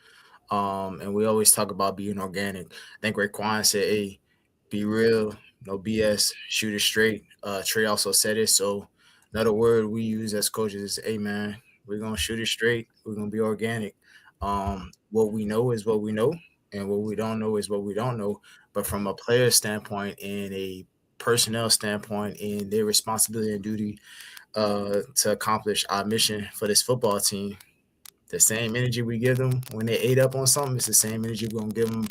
And we always talk about being organic. I think Rayquan said, hey, be real, no BS, shoot it straight. Trey also said it. So another word we use as coaches is, hey, man, we're going to shoot it straight. We're going to be organic. What we know is what we know, and what we don't know is what we don't know. But from a player standpoint and a personnel standpoint and their responsibility and duty to accomplish our mission for this football team, the same energy we give them when they ate up on something, it's the same energy we're going to give them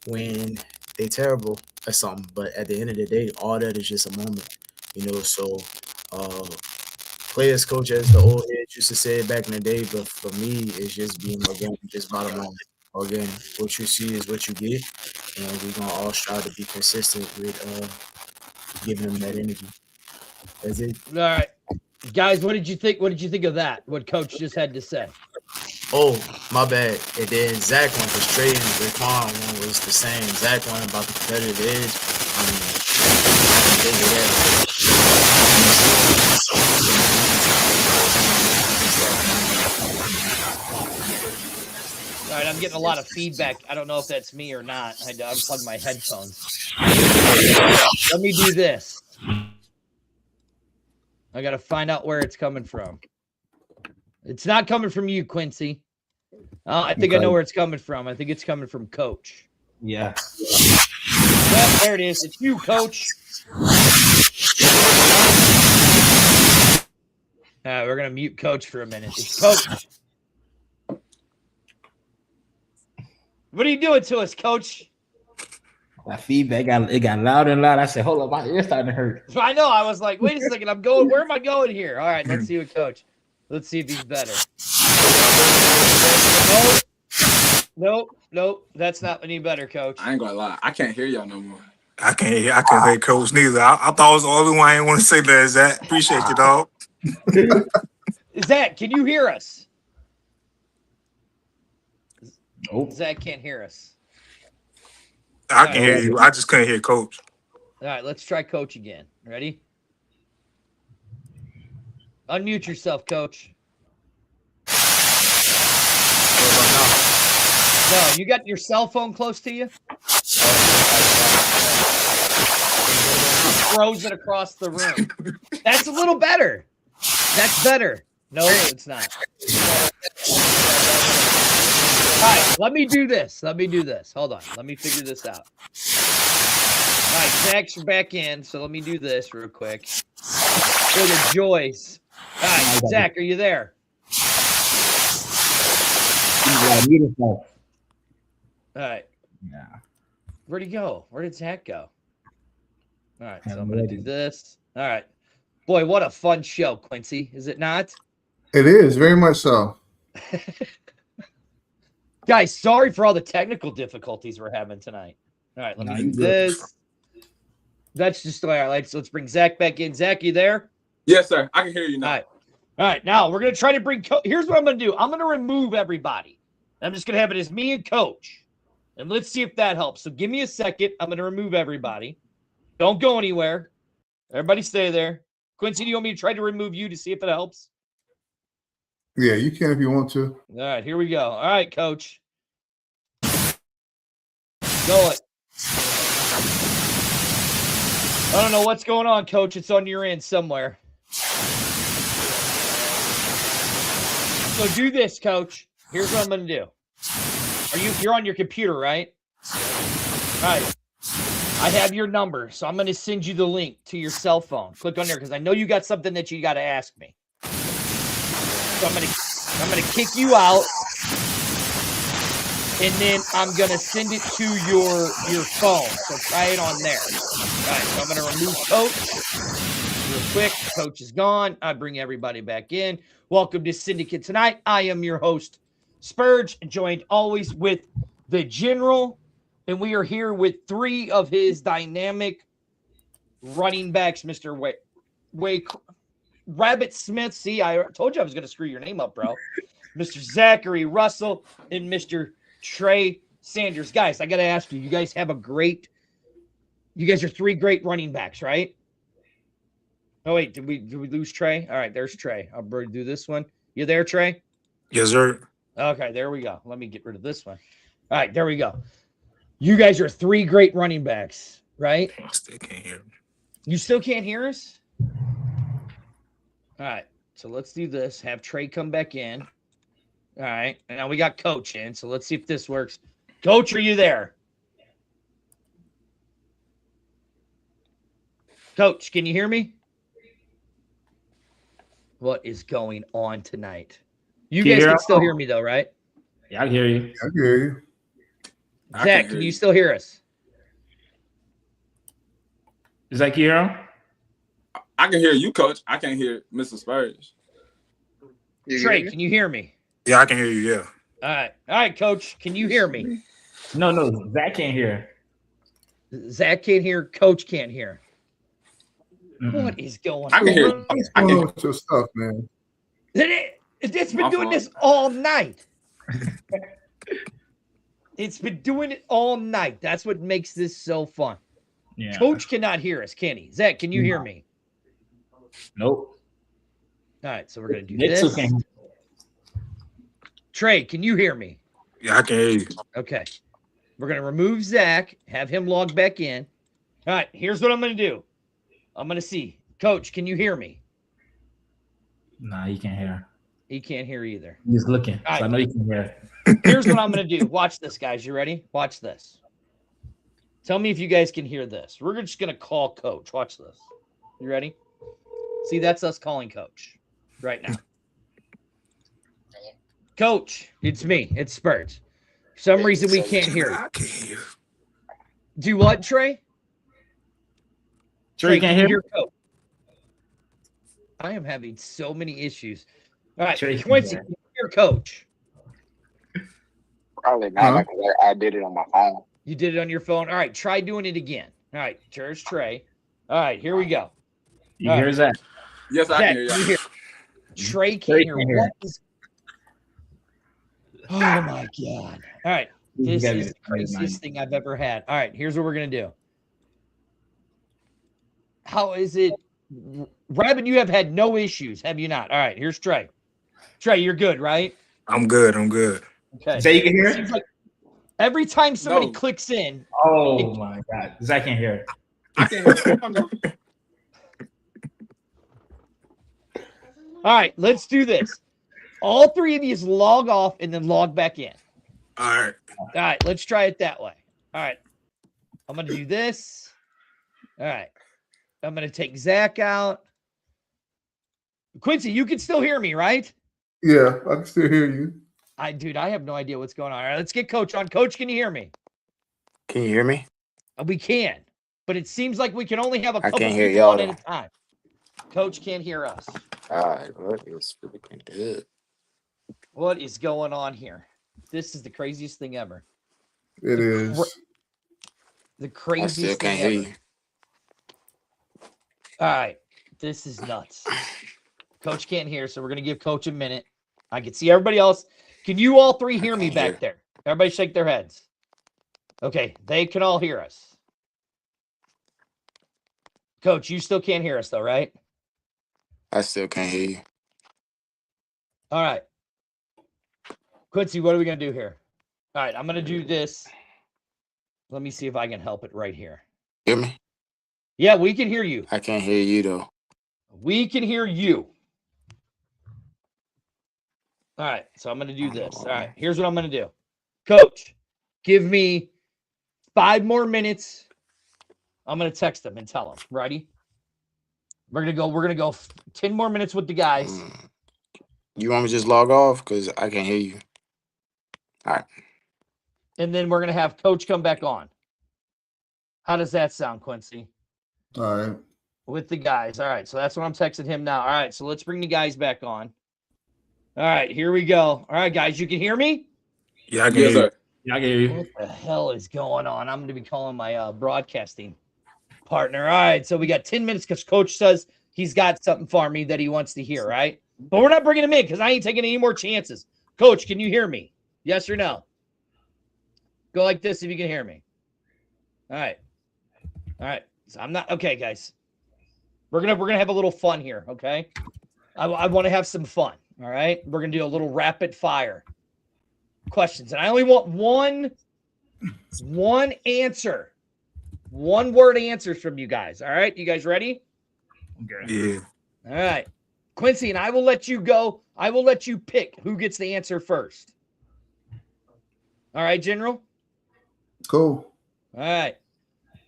when they terrible at something. But at the end of the day, all that is just a moment, so players coach, as the old heads used to say it back in the day, but for me, it's just being organic, just bottom line. Organic. What you see is what you get, and we're gonna all strive to be consistent with giving them that energy. That's it. All right. Guys, what did you think? What did you think of that? What Coach just had to say? Oh, my bad. And then Zach one, because Trey and Rayquan one was the same. Zach one about the competitive edge. I mean, I can think of that. All right, I'm getting a lot of feedback. I don't know if that's me or not. I had to unplug my headphones. Let me do this. I got to find out where it's coming from. It's not coming from you, Quincy. I think I know where it's coming from. I think it's coming from Coach. Yeah. Well, there it is. It's you, Coach. We're going to mute Coach for a minute. It's Coach. What are you doing to us, Coach? That feedback got louder and louder. I said, hold up, my ear's starting to hurt. I know. I was like, wait a second. I'm going. Where am I going here? All right, let's see what Coach. Let's see if he's better. Nope. That's not any better, Coach. I ain't gonna lie. I can't hear y'all no more. I can't hear Coach neither. I thought I was the only one I didn't want to say that, Zach. Appreciate you, dog. Zach, can you hear us? Nope. Zach can't hear us. I can hear you. I just couldn't hear Coach. All right, let's try Coach again. Ready? Unmute yourself, Coach. No, you got your cell phone close to you? Throws it across the room. That's a little better. That's better. No, it's not. All right, let me do this. Hold on. Let me figure this out. All right, Zach's back in, so let me do this real quick. For the joys. All right, Zach, are you there? All right. Yeah. Where'd he go? Where did Zach go? All right, so I'm I'm going to ready. do this. All right. Boy, what a fun show, Quincy. Is it not? It is very much so. Guys, sorry for all the technical difficulties we're having tonight. All right, let No, me you do good. this. That's just all right. So let's bring Zach back in. Zach, you there? Yes, sir. I can hear you now. All right. Now we're going to try to bring here's what I'm going to do. I'm going to remove everybody. I'm just going to have it as me and Coach. And let's see if that helps. So give me a second. I'm going to remove everybody. Don't go anywhere. Everybody stay there. Quincy, do you want me to try to remove you to see if it helps? Yeah, you can if you want to. All right, here we go. All right, Coach. Go it. I don't know what's going on, Coach. It's on your end somewhere. So do this, Coach. Here's what I'm going to do. You're on your computer, right? All right. I have your number, so I'm going to send you the link to your cell phone. Click on there because I know you got something that you got to ask me. So I'm going to kick you out, and then I'm going to send it to your phone. So try it on there. All right, so I'm going to remove Coach real quick. Coach is gone. I bring everybody back in. Welcome to Syndicate Tonight. I am your host, Spurge, joined always with the General, and we are here with three of his dynamic running backs, Mr. Rabbit Smith. See, I told you I was going to screw your name up, bro. Mr. Zack Russell and Mr. Trey Sanders. Guys, I got to ask you, you guys are three great running backs, right? Oh, wait, did we lose Trey? All right, there's Trey. I'll do this one. You there, Trey? Yes, sir. Okay, there we go. Let me get rid of this one. All right, there we go. You guys are three great running backs, right? I still can't hear. You still can't hear us? All right, so let's do this. Have Trey come back in. All right, and now we got Coach in, so let's see if this works. Coach, are you there? Coach, can you hear me? What is going on tonight? You guys can still hear me, though, right? Yeah, I hear you. I hear you. Zach, can you still hear us? Zach, you hear him? I can hear you, Coach. I can't hear Mr. Spurge. Trey, can you hear me? Yeah, I can hear you. Yeah. All right, Coach, can you hear me? No, Zach can't hear. Zach can't hear. Coach can't hear. Mm-hmm. What is going on? I can hear. What's I going can on with your stuff, man? It's been My doing fault. this all night. It's been doing it all night. That's what makes this so fun. Yeah. Coach cannot hear us, can he? Zach, can you hear me? Nope. All right, so we're going to do Nick this. can. Trey, can you hear me? Yeah, I can hear you. Okay. We're going to remove Zach, have him log back in. All right, here's what I'm going to do. I'm going to see. Coach, can you hear me? Nah, he can't hear. He can't hear either. He's looking. All right. So I know he can hear. Here's what I'm going to do. Watch this, guys. You ready? Watch this. Tell me if you guys can hear this. We're just going to call Coach. Watch this. You ready? See, that's us calling Coach right now. Coach, it's me. It's Spurs. For some reason, we can't hear you. I can't hear. Do what, Trey? Trey, you can't hear? Coach? I am having so many issues. All right, Trey, Quincy, can you hear Coach? Probably not. Like I did it on my phone. You did it on your phone. All right, try doing it again. All right, there's Trey. All right, here we go. You hear Zach? Yes, I Zach, can hear you. you hear? Trey can't hear. What is? Oh my God! All right, this is the craziest thing I've ever had. All right, here's what we're gonna do. How is it, Rabbit? You have had no issues, have you not? All right, here's Trey. Trey, you're good, right? I'm good. I'm good. Okay. Zach, you can hear? It seems like every time somebody No. clicks in. Oh my God, Zach can't hear. I can hear. All right, let's do this. All three of these log off and then log back in. All right. All right, let's try it that way. All right, I'm going to do this. All right, I'm going to take Zach out. Quincy, you can still hear me, right? Yeah, I can still hear you. Dude, I have no idea what's going on. All right, let's get Coach on. Coach, can you hear me? Can you hear me? We can, but it seems like we can only have a I couple can't hear people y'all, on at a though. time. Coach can't hear us. All right, what is freaking good? What is going on here? This is the craziest thing ever. It is. The I still craziest can't thing hear ever. you. All right. This is nuts. Coach can't hear, so we're going to give Coach a minute. I can see everybody else. Can you all three hear me can't back hear. there? Everybody shake their heads. Okay. They can all hear us. Coach, you still can't hear us, though, right? I still can't hear you. All right. Quincy, what are we going to do here? All right. I'm going to do this. Let me see if I can help it right here. Hear me? Yeah, we can hear you. I can't hear you, though. We can hear you. All right, so I'm going to do this. All right, here's what I'm going to do. Coach, give me 5 more minutes. I'm going to text them and tell them. Ready? We're going to go 10 more minutes with the guys. You want me to just log off? Because I can't hear you. All right. And then we're going to have Coach come back on. How does that sound, Quincy? All right. With the guys. All right, so that's what I'm texting him now. All right, so let's bring the guys back on. All right, here we go. All right, guys, you can hear me? Yeah, I can Yes, hear you. sir. Yeah, I can hear you. What the hell is going on? I'm going to be calling my broadcasting partner. All right, so we got 10 minutes because Coach says he's got something for me that he wants to hear, right? But we're not bringing him in because I ain't taking any more chances. Coach, can you hear me? Yes or no? Go like this if you can hear me. All right. All right. So I'm not okay, guys. We're gonna have a little fun here, okay? I want to have some fun. All right. We're gonna do a little rapid fire questions, and I only want one answer, 1 word answers from you guys. All right, you guys ready? Okay. Yeah. All right, Quincy, and I will let you go. I will let you pick who gets the answer first. All right, General. Cool. All right.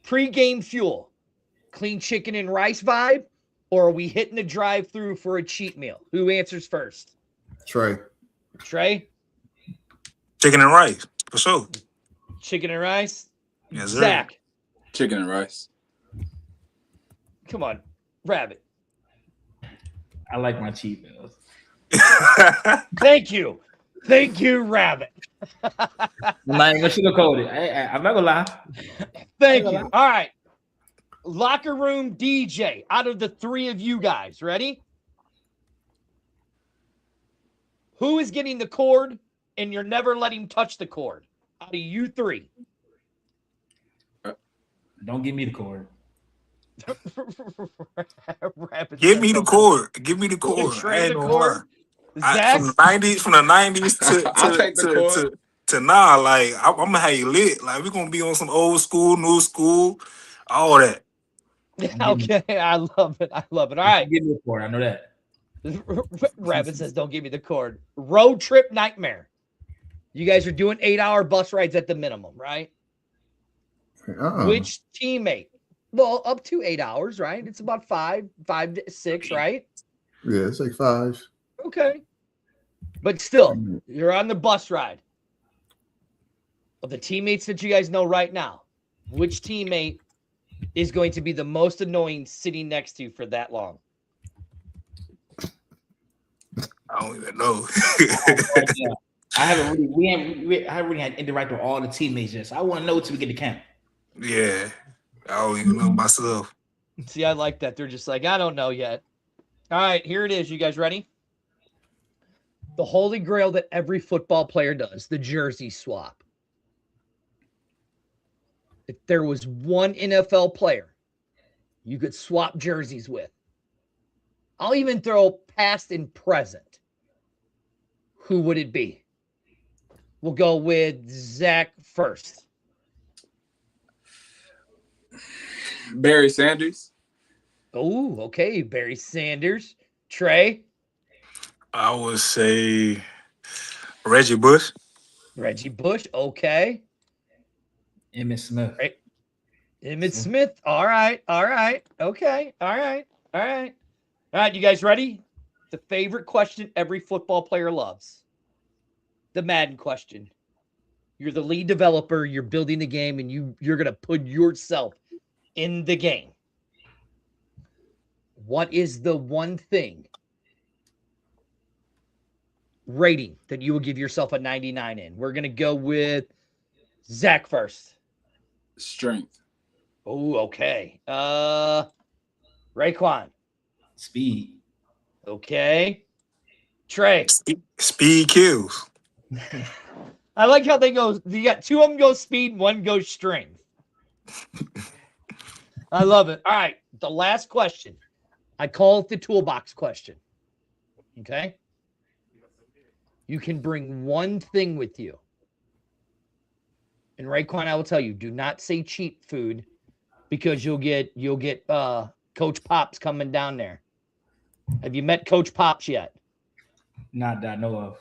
Pre-game fuel, clean chicken and rice vibe, or are we hitting the drive-through for a cheat meal? Who answers first? Trey. Trey? Chicken and rice, for sure. Chicken and rice? Yes, sir. Zach? Chicken and rice. Come on. Rabbit. I like my cheat meals. Thank you. Thank you, Rabbit. I'm not even gonna sugarcoat it. I'm not gonna lie. Thank you. All right. Locker room DJ out of the 3 of you guys. Ready? Who is getting the cord and you're never letting him touch the cord? Out of you 3. Don't give me the cord. Give me the cord. Give me the Give cord. Trey I ain't the gonna cord. lie. Zach? From the 90s I'll take the cord. to now, like I'm gonna have you lit. Like we're gonna be on some old school, new school, all that. Okay, I love it. I love it. All right. Give me the cord. I know that. Rabbit says, don't give me the cord. Road trip nightmare. You guys are doing 8-hour bus rides at the minimum, right? Which teammate? Well, up to 8 hours, right? It's about 5 to 6, right? Yeah, it's like 5. Okay. But still, you're on the bus ride. Of the teammates that you guys know right now, which teammate is going to be the most annoying sitting next to you for that long? I don't even know. Yeah. I haven't really had to interact with all the teammates yet. So I want to know until we get to camp. Yeah, I don't even know myself. See, I like that. They're just like, I don't know yet. All right, here it is. You guys ready? The holy grail that every football player does, the jersey swap. If there was one NFL player you could swap jerseys with, I'll even throw past and present. Who would it be? We'll go with Zach first. Barry Sanders. Oh, okay. Barry Sanders. Trey? I would say Reggie Bush. Reggie Bush. Okay. Emmitt Smith. Right. Emmitt Smith. All right. All right. Okay. All right. All right. All right. You guys ready? The favorite question every football player loves. The Madden question. You're the lead developer. You're building the game, and you're going to put yourself in the game. What is the one thing rating that you will give yourself a 99 in? We're going to go with Zach first. Strength. Oh, okay. Rayquan. Speed. Okay. Trey. Speed kills. I like how they go. You got two of them go speed, one goes strength. I love it. All right. The last question. I call it the toolbox question. Okay. You can bring one thing with you. And Rayquan, I will tell you, do not say cheap food because you'll get Coach Pops coming down there. Have you met Coach Pops yet? Not that I know of.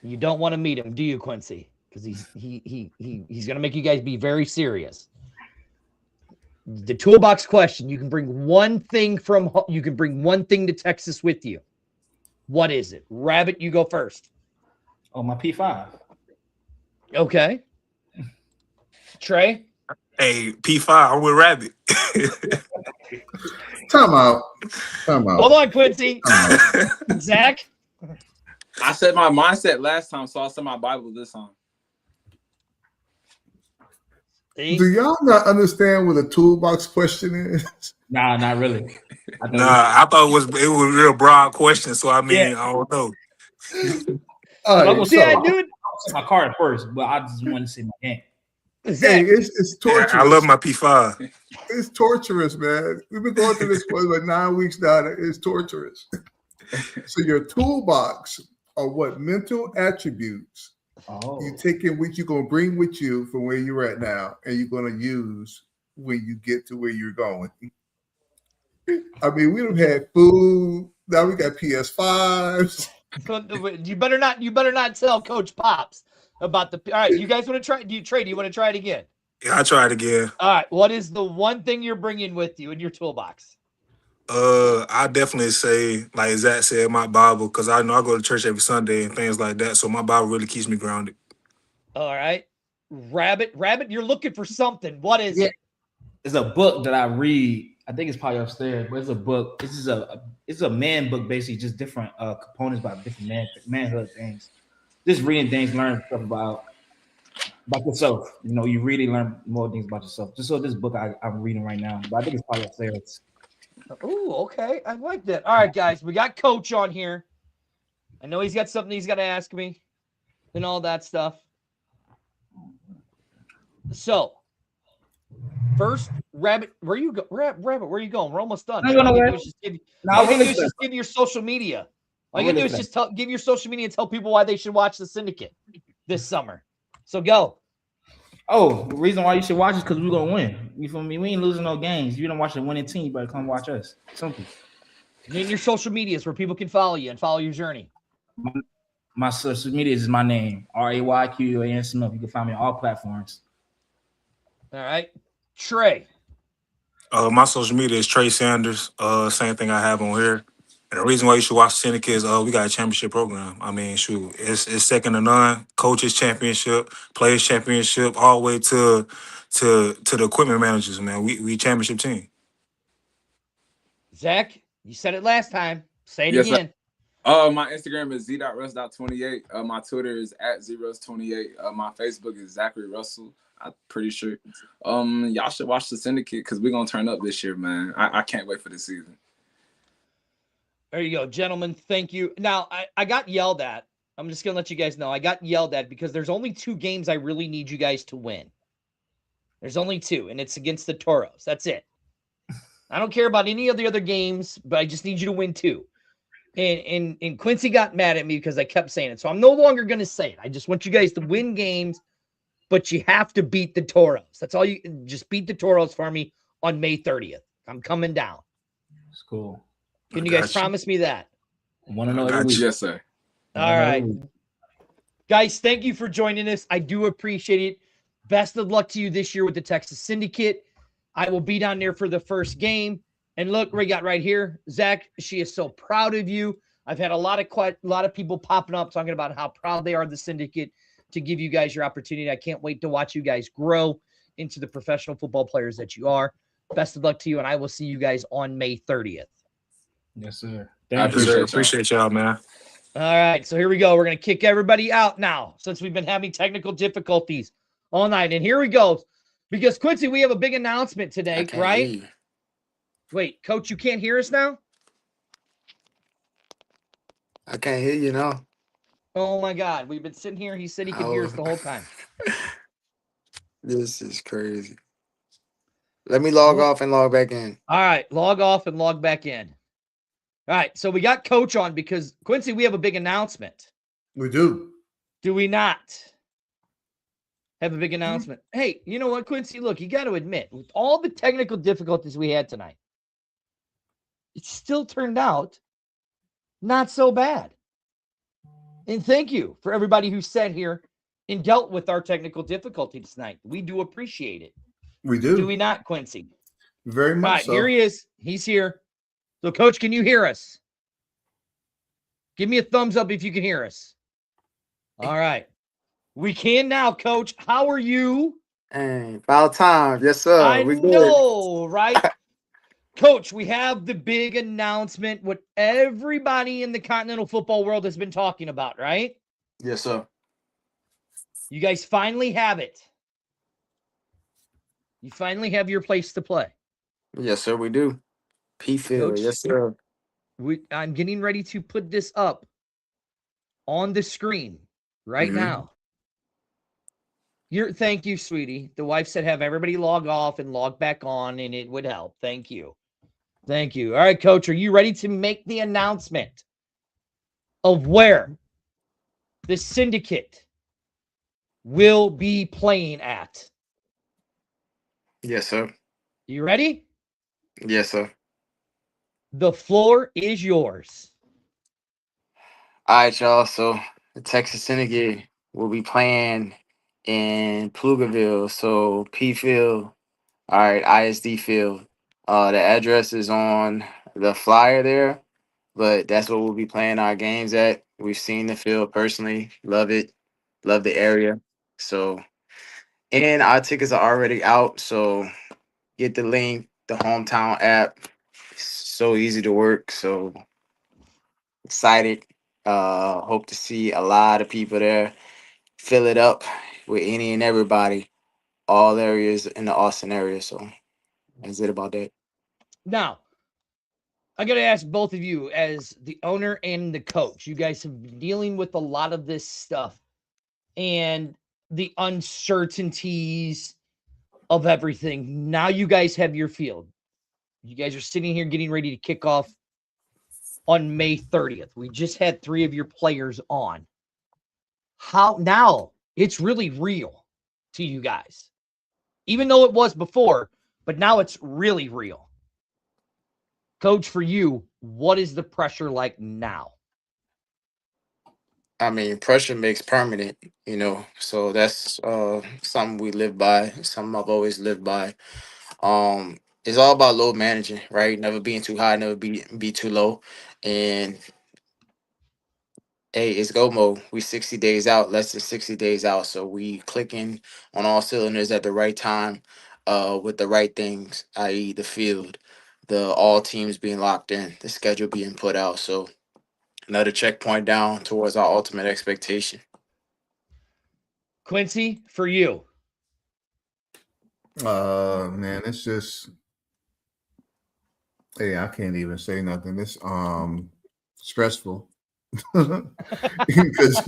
You don't want to meet him, do you, Quincy? Because he's going to make you guys be very serious. The toolbox question: you can bring one thing to Texas with you. What is it? Rabbit, you go first. Oh, my P5. Okay. Trey? Hey, P5, I'm with Rabbit. Time out. Hold on, Quincy. Zach? I said my mindset last time, so I'll set my Bible this time. Do y'all not understand what a toolbox question is? Nah, not really. I thought it was a real broad question, so I don't know. All right, I knew it. My card first, but I just want to see my game. Hey, it's torturous. Yeah, I love my P5. It's torturous, man. We've been going through this for like 9 weeks now. It's torturous. So your toolbox are what mental attributes you take in which you're going to bring with you from where you're at now, and you're going to use when you get to where you're going. I mean, we don't have food. Now we got PS5s. You better not tell Coach Pops about the. All right, you guys want to try? Do you want to try it again? Yeah, I'll try it again. All right, what is the one thing you're bringing with you in your toolbox? I definitely say, like Zach said, my Bible, because I know I go to church every Sunday and things like that. So my Bible really keeps me grounded. All right, Rabbit, you're looking for something. What is it? It's a book that I read. I think it's probably upstairs, but it's a book. It's a man book, basically, just different components about different manhood things. Just reading things, learning stuff about yourself. You know, you really learn more things about yourself. Just so this book I'm reading right now, but I think it's probably upstairs. Oh, okay. I like that. All right, guys, we got Coach on here. I know he's got something he's got to ask me and all that stuff. So, first, Rabbit, where you go? Rabbit, where are you going? We're almost done. All you do is just give your social media. All you do is just give your social media and tell people why they should watch the Syndicate this summer. So go. Oh, the reason why you should watch is because we're gonna win. You feel me? We ain't losing no games. You don't watch the winning team, you better come watch us. Simple. Name your social medias where people can follow you and follow your journey. My social media is my name, Rayquan Smith. You can find me on all platforms. All right, Trey. My social media is Trey Sanders. Same thing I have on here. And the reason why you should watch Syndicate is we got a championship program. I mean, shoot, it's second to none. Coaches championship, players championship, all the way to the equipment managers, man. We championship team. Zach, you said it last time. Say it again. My Instagram is z.russ.28. My Twitter is @zeros28. My Facebook is Zachary Russell. I'm pretty sure. Y'all should watch the Syndicate because we're gonna turn up this year, man. I can't wait for the season. There you go, gentlemen. Thank you. Now, I got yelled at. I'm just going to let you guys know. I got yelled at because there's only 2 games I really need you guys to win. There's only 2, and it's against the Toros. That's it. I don't care about any of the other games, but I just need you to win 2. And Quincy got mad at me because I kept saying it. So I'm no longer going to say it. I just want you guys to win games, but you have to beat the Toros. That's all you – just beat the Toros for me on May 30th. I'm coming down. It's cool. Can you guys promise me that? I want to know every week. Yes, sir. All right. Guys, thank you for joining us. I do appreciate it. Best of luck to you this year with the Texas Syndicate. I will be down there for the first game. And look, we got right here, Zach, she is so proud of you. I've had a lot of people popping up talking about how proud they are of the Syndicate. to give you guys your opportunity. I can't wait to watch you guys grow into the professional football players that you are. Best of luck to you, and I will see you guys on May 30th. Yes, sir. I Thank you. appreciate Y'all, man. All right, so here we go. We're going to kick everybody out now since we've been having technical difficulties all night. And here we go. Because, Quincy, we have a big announcement today, right? Wait, Coach, you can't hear us now? I can't hear you now. Oh, my God. We've been sitting here. He said he could hear us the whole time. This is crazy. Let me log off and log back in. All right, log off and log back in. All right, so we got Coach on because, Quincy, we have a big announcement. We do. Do we not have a big announcement? Hey, you know what, Quincy? Look, you got to admit, with all the technical difficulties we had tonight, it still turned out not so bad. And thank you for everybody who sat here and dealt with our technical difficulties tonight. We do appreciate it. We do. Do we not, Quincy? Very much All right, so. here he is. He's here. So, Coach, can you hear us? Give me a thumbs up if you can hear us. All right. We can now, Coach. How are you? Hey, about time. Yes, sir. I We good. know, right? Coach, we have the big announcement, what everybody in the continental football world has been talking about, right? Yes, sir. You guys finally have it. You finally have your place to play. Yes, sir, we do. P-Field. Coach, Yes, sir. I'm getting ready to put this up on the screen right now. Thank you, sweetie. The wife said have everybody log off and log back on, and it would help. Thank you. Thank you. All right, Coach, are you ready to make the announcement of where the Syndicate will be playing at? Yes, sir. You ready? Yes, sir. The floor is yours. All right, y'all. So the Texas Syndicate will be playing in Pflugerville. So P-Field. All right, ISD Field. The address is on the flyer there, but that's what we'll be playing our games at. We've seen the field personally. Love it. Love the area. So, and our tickets are already out. So get the link, the hometown app. It's so easy to work. So excited. Hope to see a lot of people there. Fill it up with any and everybody, all areas in the Austin area. So that's it about that. Now, I got to ask both of you, as the owner and the coach, you guys have been dealing with a lot of this stuff and the uncertainties of everything. Now you guys have your field. You guys are sitting here getting ready to kick off on May 30th. We just had 3 of your players on. How now it's really real to you guys, even though it was before, but now it's really real. Coach, for you, what is the pressure like now? I mean, pressure makes permanent, so that's something we live by, something I've always lived by. It's all about load managing, right? Never being too high, never be too low. And hey, it's go mode. We 60 days out, less than 60 days out. So we clicking on all cylinders at the right time, with the right things, i.e. the field, all teams being locked in, the schedule being put out. So another checkpoint down towards our ultimate expectation. Quincy, for you. Man, it's just, hey, I can't even say nothing. It's stressful. because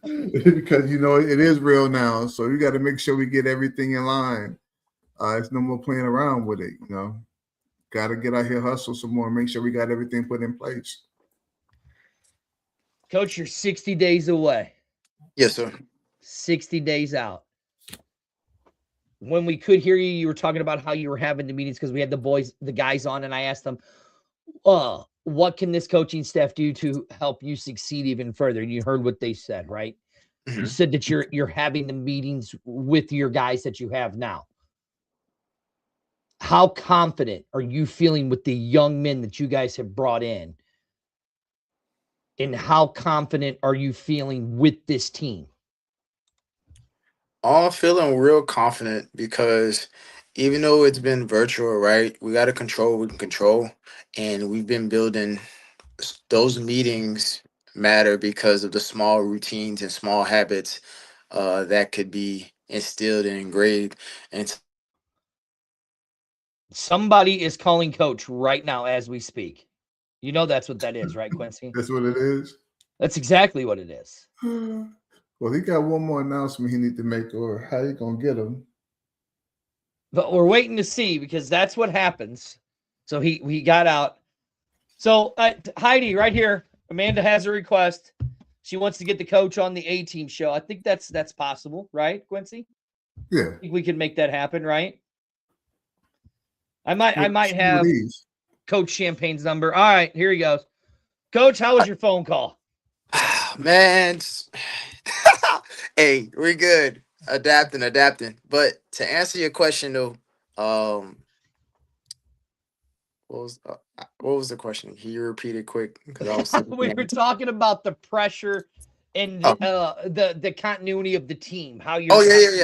it is real now. So you got to make sure we get everything in line. It's no more playing around with it, Got to get out here, hustle some more, make sure we got everything put in place. Coach, you're 60 days away. Yes, sir. 60 days out. When we could hear you, you were talking about how you were having the meetings because we had the guys on, and I asked them, what can this coaching staff do to help you succeed even further? And you heard what they said, right? Mm-hmm. You said that you're having the meetings with your guys that you have now. How confident are you feeling with the young men that you guys have brought in? And how confident are you feeling with this team? I'm feeling real confident because even though it's been virtual, right, we got to control what we can control. And we've been building those meetings matter because of the small routines and small habits that could be instilled and engraved. And Somebody is calling coach right now as we speak. You know that's what that is, right, Quincy? That's what it is. That's exactly what it is. Well, he got one more announcement he need to make, or how you gonna get him? But we're waiting to see because that's what happens. So he got out. So Heidi, right here, Amanda has a request. She wants to get the coach on the A-team show. I think that's possible, right, Quincy? Yeah. I think we can make that happen, right? I might have Coach Champagne's number. All right, here he goes. Coach, how was your phone call? Man, hey, we're good. Adapting. But to answer your question though, what was the question? Can you repeat it quick? Because I was we were talking about the pressure and the continuity of the team. How you're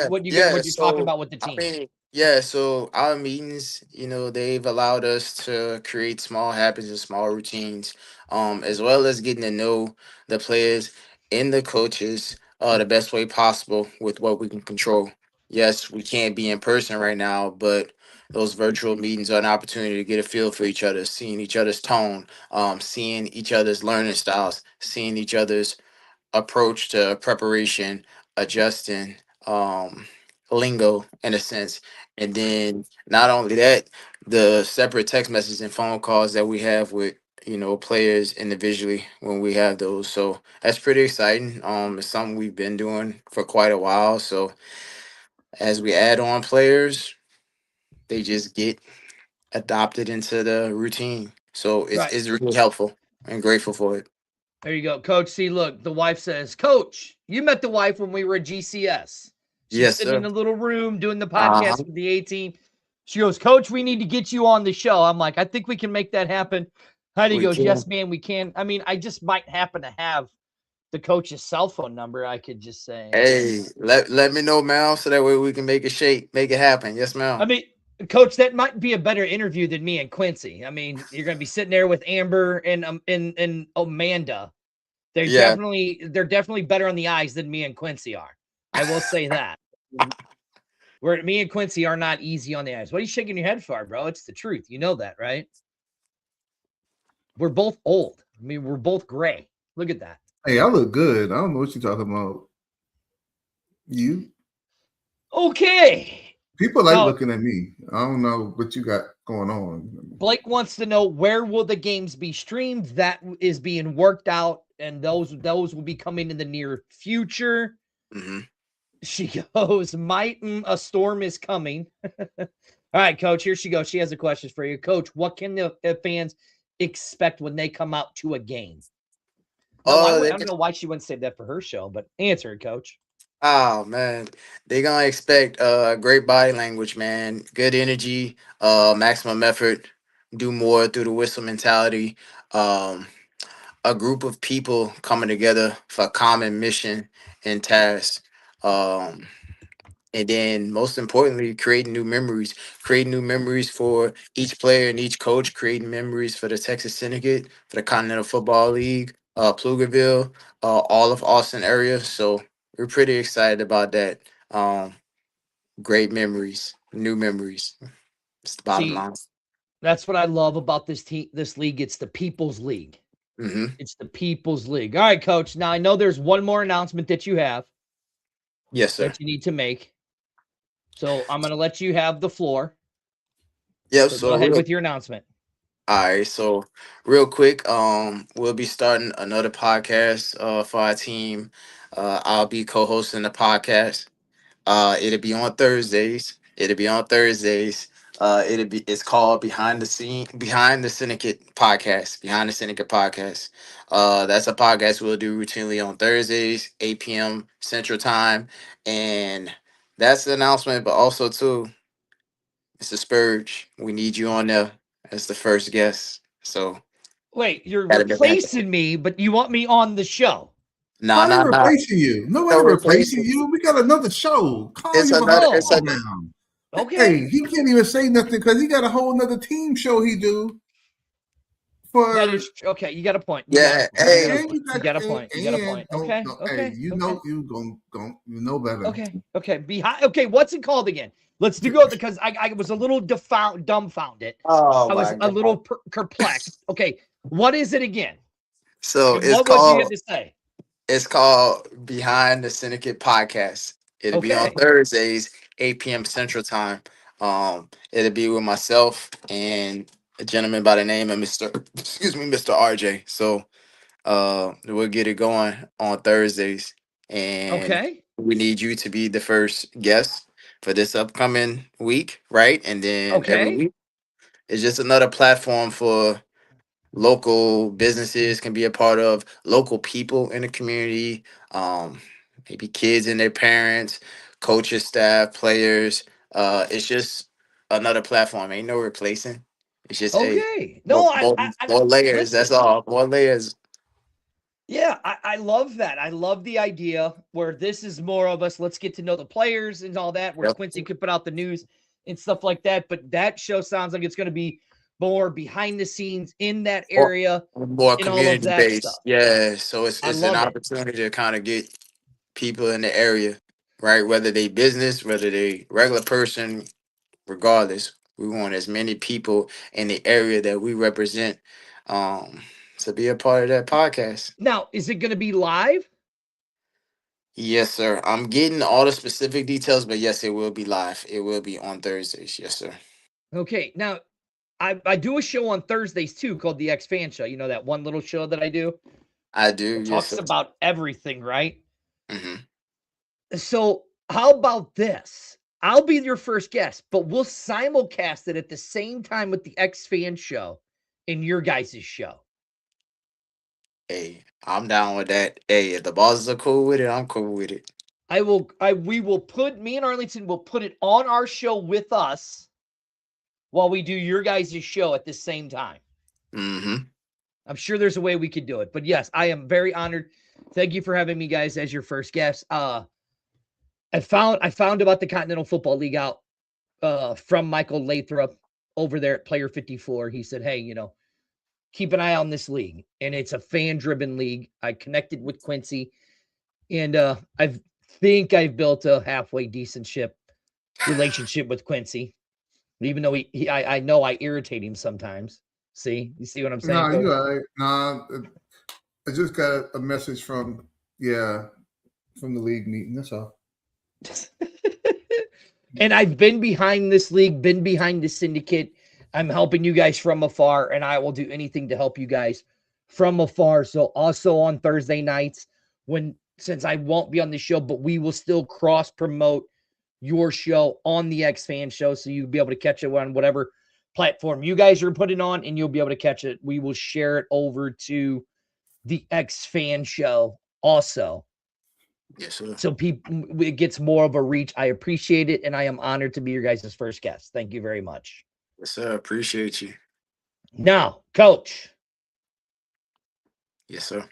what you're talking about with the team. I mean, yeah, so our meetings, they've allowed us to create small habits and small routines, as well as getting to know the players and the coaches the best way possible with what we can control. Yes, we can't be in person right now, but those virtual meetings are an opportunity to get a feel for each other, seeing each other's tone, seeing each other's learning styles, seeing each other's approach to preparation, adjusting, lingo in a sense. And then not only that, the separate text messages and phone calls that we have with players individually when we have those. So that's pretty exciting. It's something we've been doing for quite a while. So as we add on players, they just get adopted into the routine. So it's really helpful and grateful for it. There you go, Coach. See, look, the wife says, Coach, you met the wife when we were at GCS. She's sitting in a little room doing the podcast with the A-team. She goes, Coach, we need to get you on the show. I'm like, I think we can make that happen. Heidi goes, yes, man, we can. I mean, I just might happen to have the coach's cell phone number. I could just say, hey, let me know, Mal, so that way we can make it happen. Yes, ma'am. I mean, Coach, that might be a better interview than me and Quincy. I mean, you're going to be sitting there with Amber and Amanda. They're definitely better on the eyes than me and Quincy are. I will say that. Where me and Quincy are not easy on the eyes. What are you shaking your head for, bro? It's the truth. You know that, right? We're both old. I mean, we're both gray. Look at that. Hey, I look good. I don't know what you're talking about. You? Okay. People like looking at me. I don't know what you got going on. Blake wants to know, where will the games be streamed? That is being worked out, and those will be coming in the near future. Mm-hmm. She goes, a storm is coming. All right, Coach, here she goes. She has a question for you. Coach, what can the fans expect when they come out to a game? I don't know why she wouldn't say that for her show, but answer it, Coach. Oh, man. They're going to expect great body language, man. Good energy, maximum effort, do more through the whistle mentality. A group of people coming together for a common mission and task. And then most importantly, creating new memories for each player and each coach, creating memories for the Texas Syndicate, for the Continental Football League, Pflugerville, all of Austin area. So we're pretty excited about that. Great memories, new memories. It's the bottom line. That's what I love about this league. It's the People's League. Mm-hmm. It's the People's League. All right, Coach. Now I know there's one more announcement that you have. Yes, sir. That you need to make. So I'm going to let you have the floor. Yeah, so go ahead with your announcement. All right, so real quick, we'll be starting another podcast for our team. I'll be co-hosting the podcast. It'll be on Thursdays. It's called Behind the Syndicate Podcast. Behind the Syndicate Podcast. That's a podcast we'll do routinely on Thursdays, 8 p.m. Central Time. And that's the announcement, but also too, Mr. Spurge, we need you on there as the first guest. So wait, you're replacing me, but you want me on the show? Nobody replacing you. Nobody replacing you. We got another show. It's another. Okay. Hey, he can't even say nothing because he got a whole nother team show he do. That is okay. You got a point. You got a point. Okay. Hey, you know better. Okay. Behind. Okay. What's it called again? Let's do go because I was a little dumbfounded. Oh, I was a little perplexed. Okay. What is it again? So what was you had to say? It's called Behind the Syndicate Podcast. It'll be on Thursdays, 8 p.m. Central Time. It'll be with myself and a gentleman by the name of Mr. RJ. So we'll get it going on Thursdays. And we need you to be the first guest for this upcoming week, right? And then every week it's just another platform for local businesses can be a part of, local people in the community, maybe kids and their parents, coaches, staff, players. It's just another platform. Ain't no replacing. It's just more layers. That's all. More layers. Yeah, I love that. I love the idea where this is more of us. Let's get to know the players and all that. Where Quincy could put out the news and stuff like that. But that show sounds like it's going to be more behind the scenes in that area, more community based. Yeah, so it's an opportunity to kind of get people in the area, right? Whether they business, whether they regular person, regardless, we want as many people in the area that we represent to be a part of that podcast. Now, is it going to be live? Yes, sir. I'm getting all the specific details, but yes, it will be live. It will be on Thursdays. Yes, sir. Okay. Now, I do a show on Thursdays too called the X Fan Show. You know that one little show that I do? I do. It talks about everything, right? Mm-hmm. So how about this? I'll be your first guest, but we'll simulcast it at the same time with the X Fan Show in your guys' show. Hey, I'm down with that. Hey, if the bosses are cool with it, I'm cool with it. Me and Arlington will put it on our show with us while we do your guys' show at the same time. Mm-hmm. I'm sure there's a way we could do it. But yes, I am very honored. Thank you for having me, guys, as your first guest. I found about the Continental Football League out from Michael Lathrop over there at Player 54. He said, hey, keep an eye on this league. And it's a fan-driven league. I connected with Quincy. And I think I've built a halfway decent relationship with Quincy. Even though I know I irritate him sometimes. See? You see what I'm saying? No, you're right. No, I just got a message from the league meeting. That's all. And I've been behind this league, been behind the syndicate. I'm helping you guys from afar, and I will do anything to help you guys from afar. So also on Thursday nights, since I won't be on the show, but we will still cross promote your show on the X Fan Show, so you'll be able to catch it on whatever platform you guys are putting on, and you'll be able to catch it. We will share it over to the X Fan Show also. Yes, sir. So it gets more of a reach. I appreciate it, and I am honored to be your guys' first guest. Thank you very much. Yes, sir. Appreciate you. Now, Coach. Yes, sir.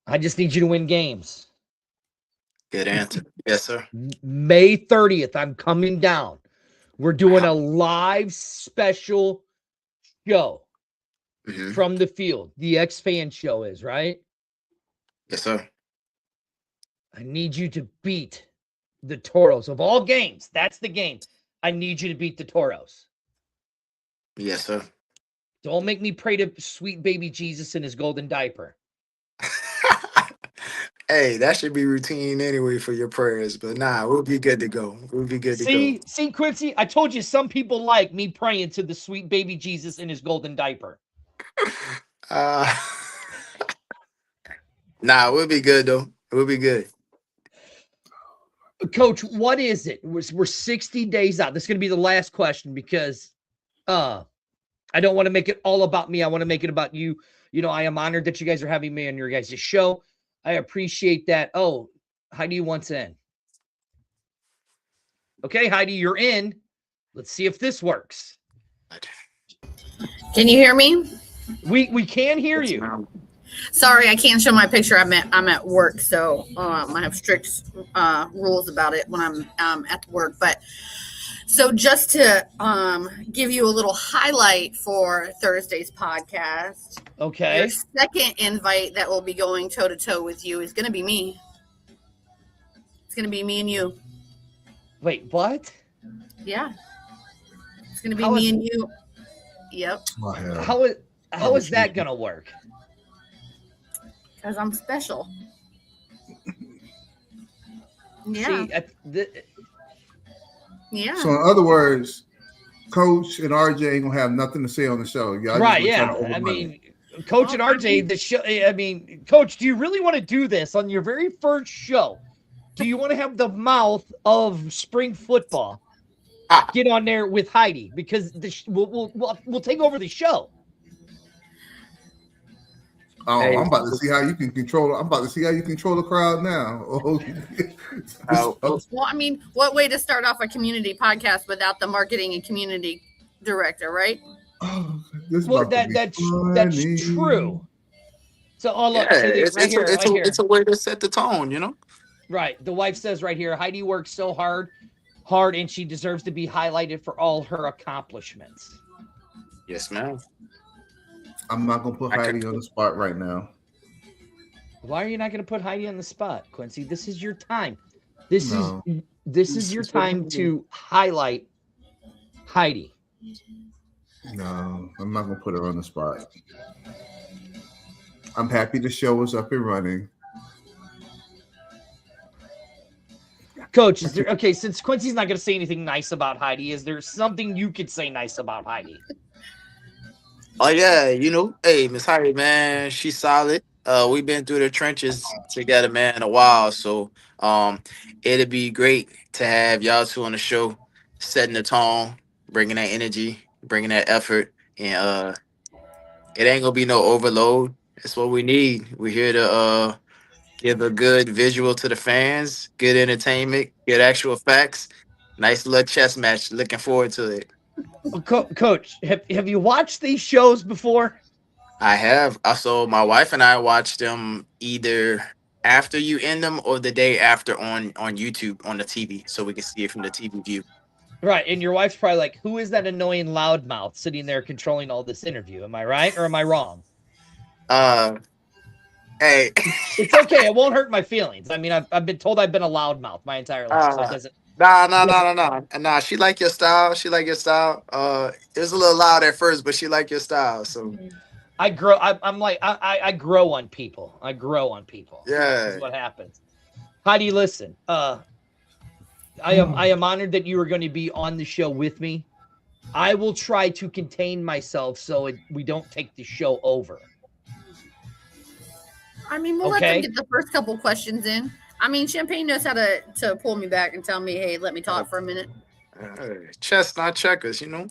I just need you to win games. Good answer. Yes, sir. May 30th, I'm coming down. We're doing a live special show from the field. The X Fan Show is, right? Yes, sir. I need you to beat the Toros. Of all games, that's the game. I need you to beat the Toros. Yes, sir. Don't make me pray to sweet baby Jesus in his golden diaper. Hey, that should be routine anyway for your prayers. But nah, we'll be good to go. We'll be good to go. See, Quincy, I told you some people like me praying to the sweet baby Jesus in his golden diaper. Nah, we'll be good though. We'll be good. Coach, what is it? We're 60 days out. This is going to be the last question because I don't want to make it all about me. I want to make it about you. I am honored that you guys are having me on your guys' show. I appreciate that. Oh, Heidi wants in. Okay, Heidi, you're in. Let's see if this works. Can you hear me? We can hear you. Sorry, I can't show my picture. I'm at work, so I have strict rules about it when I'm at work. But so just to give you a little highlight for Thursday's podcast, Okay. your second invite that will be going toe to toe with you is going to be me. It's going to be me and you. Wait, what? Yeah, it's going to be me and you. Yep. How is that gonna work? Because I'm special. Yeah. See, Yeah. So in other words, Coach and RJ ain't gonna have nothing to say on the show. Y'all right? just Yeah. I mean, Coach and RJ, the show. I mean, Coach, do you really want to do this on your very first show? Do you want to have the mouth of spring football? Get on there with Heidi because we'll take over the show. Oh, I'm about to see how you can control. I'm about to see how you control the crowd now. Well, I mean, what way to start off a community podcast without the marketing and community director, right? Well, that's true. So, look, it's a way to set the tone, you know. Right. The wife says right here, Heidi works so hard, and she deserves to be highlighted for all her accomplishments. Yes, ma'am. I'm not gonna put Heidi on the spot right now. Why are you not gonna put Heidi on the spot, Quincy? This is your time. This is your time to highlight Heidi. No, I'm not gonna put her on the spot. I'm happy the show is up and running. Coach, is there okay? Since Quincy's not gonna say anything nice about Heidi, is there something you could say nice about Heidi? Oh yeah, you know, hey, Miss Heidi, man, she's solid. We've been through the trenches together, man, a while. So it'd be great to have y'all two on the show, setting the tone, bringing that energy, bringing that effort, and it ain't gonna be no overload. It's what we need. We're here to give a good visual to the fans, good entertainment, good actual facts. Nice little chess match. Looking forward to it. Coach, have you watched these shows before? I have. Also, my wife and I watched them either after you end them or the day after on YouTube on the TV, so we can see it from the TV view. Right, and your wife's probably like, "Who is that annoying loudmouth sitting there controlling all this interview?" Am I right or am I wrong? Hey, it's okay. It won't hurt my feelings. I mean, I've been told I've been a loudmouth my entire life, so it doesn't. Nah. She like your style. It was a little loud at first, but she like your style. So I grow. I grow on people. I grow on people. Yeah, that's what happens. Heidi, listen. I am honored that you are going to be on the show with me. I will try to contain myself so we don't take the show over. I mean, we'll let them get the first couple questions in. I mean, Champagne knows how to pull me back and tell me, hey, let me talk for a minute. Chess, not checkers, you know?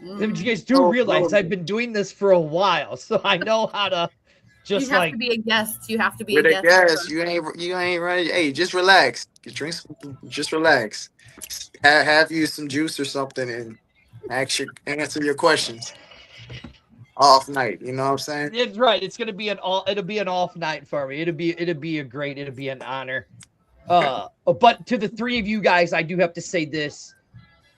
You guys do realize I've been doing this for a while, so I know how to just you have to be a guest. You have to be a guest. Yes, you ain't running. Hey, just relax. Drink some, just relax. Have you some juice or something and answer your questions. Off night, you know what I'm saying? It's right. It's gonna be it'll be an off night for me. It'll be an honor. But to the three of you guys, I do have to say this.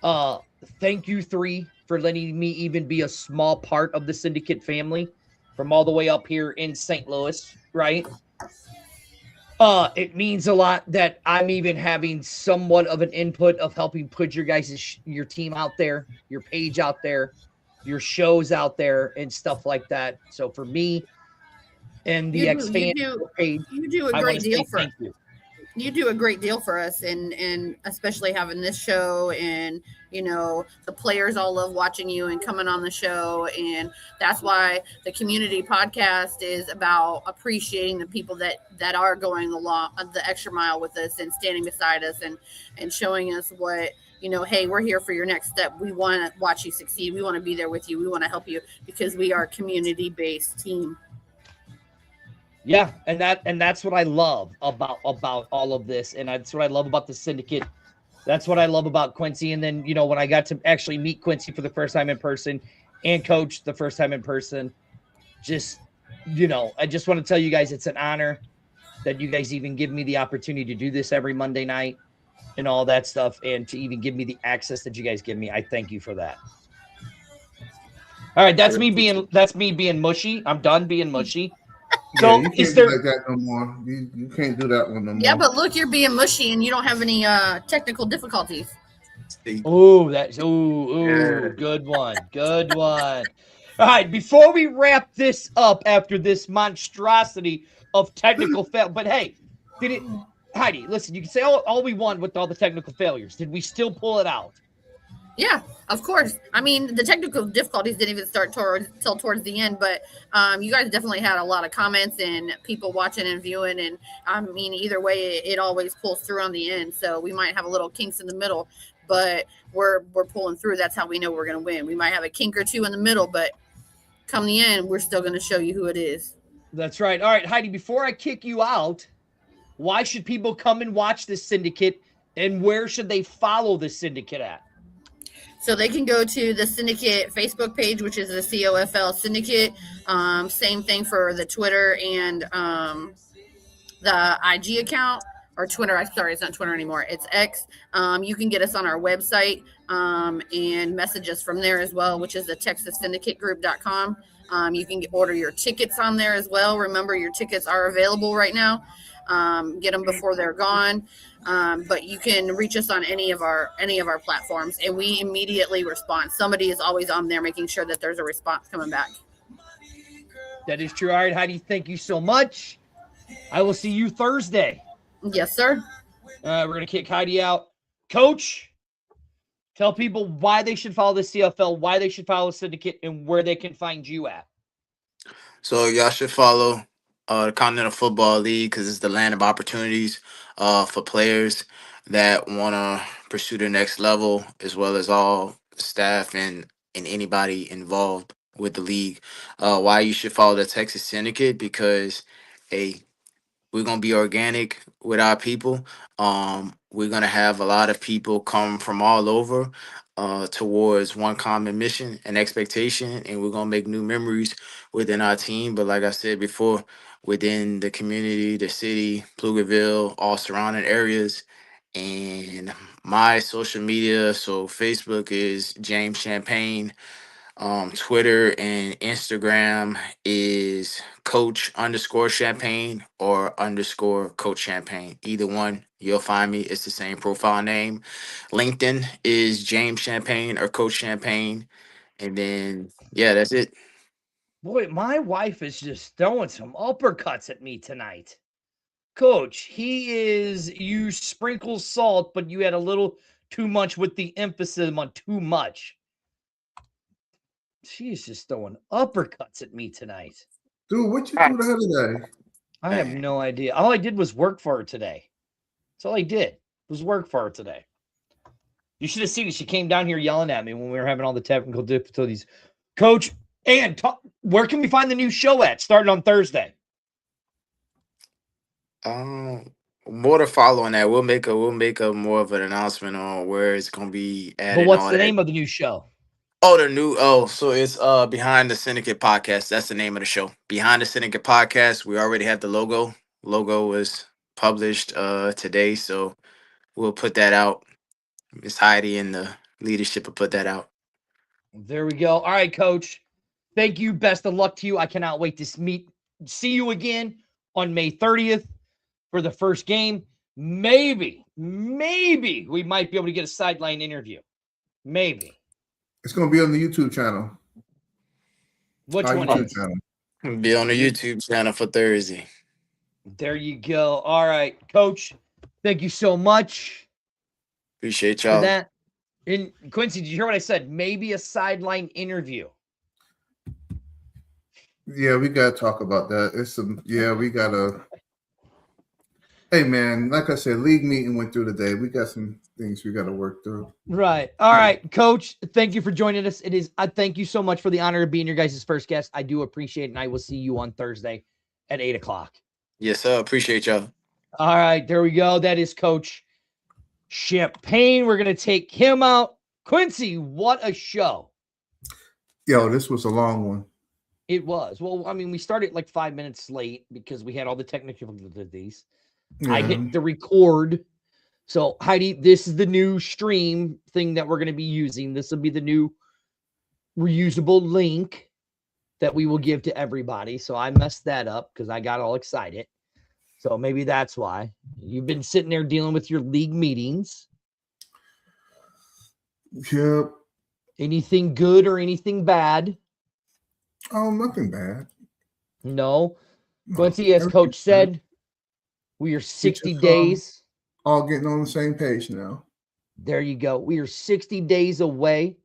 Thank you three for letting me even be a small part of the Syndicate family from all the way up here in St. Louis, right? It means a lot that I'm even having somewhat of an input of helping put your team out there, your page out there, your shows out there and stuff like that. So for me and the X-Fan page, you do a great deal for us. You do a great deal for us, and especially having this show, and you know the players all love watching you and coming on the show, and that's why the community podcast is about appreciating the people that are going the extra mile with us and standing beside us and showing us what. You know, hey, we're here for your next step. We want to watch you succeed. We want to be there with you. We want to help you because we are a community-based team. Yeah, and that's what I love about all of this, and that's what I love about the Syndicate. That's what I love about Quincy. And then, you know, when I got to actually meet Quincy for the first time in person and Coach the first time in person, just I just want to tell you guys it's an honor that you guys even give me the opportunity to do this every Monday night and all that stuff, and to even give me the access that you guys give me. I thank you for that. All right, that's me being mushy. I'm done being mushy. So you can't do like that no more. You can't do that one no more. Yeah, but look, you're being mushy and you don't have any technical difficulties. Oh, good one. Good one. All right, before we wrap this up after this monstrosity of technical fail, but hey, Heidi, listen, you can say all we want with all the technical failures. Did we still pull it out? Yeah, of course. I mean, the technical difficulties didn't even start till towards the end, but you guys definitely had a lot of comments and people watching and viewing, and I mean, either way, it always pulls through on the end. So we might have a little kinks in the middle, but we're pulling through. That's how we know we're going to win. We might have a kink or two in the middle, but come the end, we're still going to show you who it is. That's right. All right, Heidi, before I kick you out, why should people come and watch this Syndicate, and where should they follow the Syndicate at? So they can go to the Syndicate Facebook page, which is the COFL Syndicate. Same thing for the Twitter and the IG account, or Twitter. Sorry, it's not Twitter anymore. It's X. You can get us on our website and message us from there as well, which is the TexasSyndicateGroup.com. You can order your tickets on there as well. Remember, your tickets are available right now. Get them before they're gone. But you can reach us on any of our platforms, and we immediately respond. Somebody is always on there making sure that there's a response coming back. That is true. All right, Heidi, thank you so much. I will see you Thursday. Yes, sir. We're going to kick Heidi out. Coach, tell people why they should follow the CFL, why they should follow the Syndicate, and where they can find you at. So y'all should follow the Continental Football League, because it's the land of opportunities for players that want to pursue the next level, as well as all staff and anybody involved with the league. Why you should follow the Texas Syndicate, because we're going to be organic with our people. We're going to have a lot of people come from all over towards one common mission and expectation, and we're going to make new memories within our team. But like I said before, within the community, the city, Pflugerville, all surrounding areas. And my social media, so Facebook is James Champagne. Twitter and Instagram is Coach_Champagne or _Coach Champagne. Either one, you'll find me. It's the same profile name. LinkedIn is James Champagne or Coach Champagne. And then, yeah, that's it. Boy, my wife is just throwing some uppercuts at me tonight. Coach, you sprinkle salt, but you had a little too much with the emphasis on too much. She's just throwing uppercuts at me tonight. Dude, what you do the other day? I have no idea. All I did was work for her today. That's all I did was work for her today. You should have seen it. She came down here yelling at me when we were having all the technical difficulties. Coach, and where can we find the new show at? Starting on Thursday. More to follow on that. We'll make a more of an announcement on where it's gonna be at. But what's the name of the new show? So it's Behind the Syndicate Podcast. That's the name of the show. Behind the Syndicate Podcast. We already have the logo. Logo was published today, so we'll put that out. Miss Heidi and the leadership will put that out. There we go. All right, Coach. Thank you. Best of luck to you. I cannot wait to see you again on May 30th for the first game. Maybe we might be able to get a sideline interview. Maybe. It's going to be on the YouTube channel. Which one is it? Be on the YouTube channel for Thursday. There you go. All right, Coach. Thank you so much. Appreciate y'all. For that. And Quincy, did you hear what I said? Maybe a sideline interview. Yeah, we got to talk about that. We got to. Hey, man, like I said, league meeting went through today. We got some things we got to work through. Right. All right, Coach, thank you for joining us. Thank you so much for the honor of being your guys' first guest. I do appreciate it, and I will see you on Thursday at 8 o'clock. Yes, sir. Appreciate y'all. All right, there we go. That is Coach Champagne. We're going to take him out. Quincy, what a show. Yo, this was a long one. It was. Well, I mean, we started like 5 minutes late because we had all the technical difficulties. I Yeah. hit the record. So, Heidi, this is the new stream thing that we're going to be using. This will be the new reusable link that we will give to everybody. So I messed that up because I got all excited. So maybe that's why. You've been sitting there dealing with your league meetings. Yep. Anything good or anything bad? Oh, nothing bad. No. No, Quincy, as everything's Coach good. said, we are 60 days. All getting on the same page now. There you go. We are 60 days away.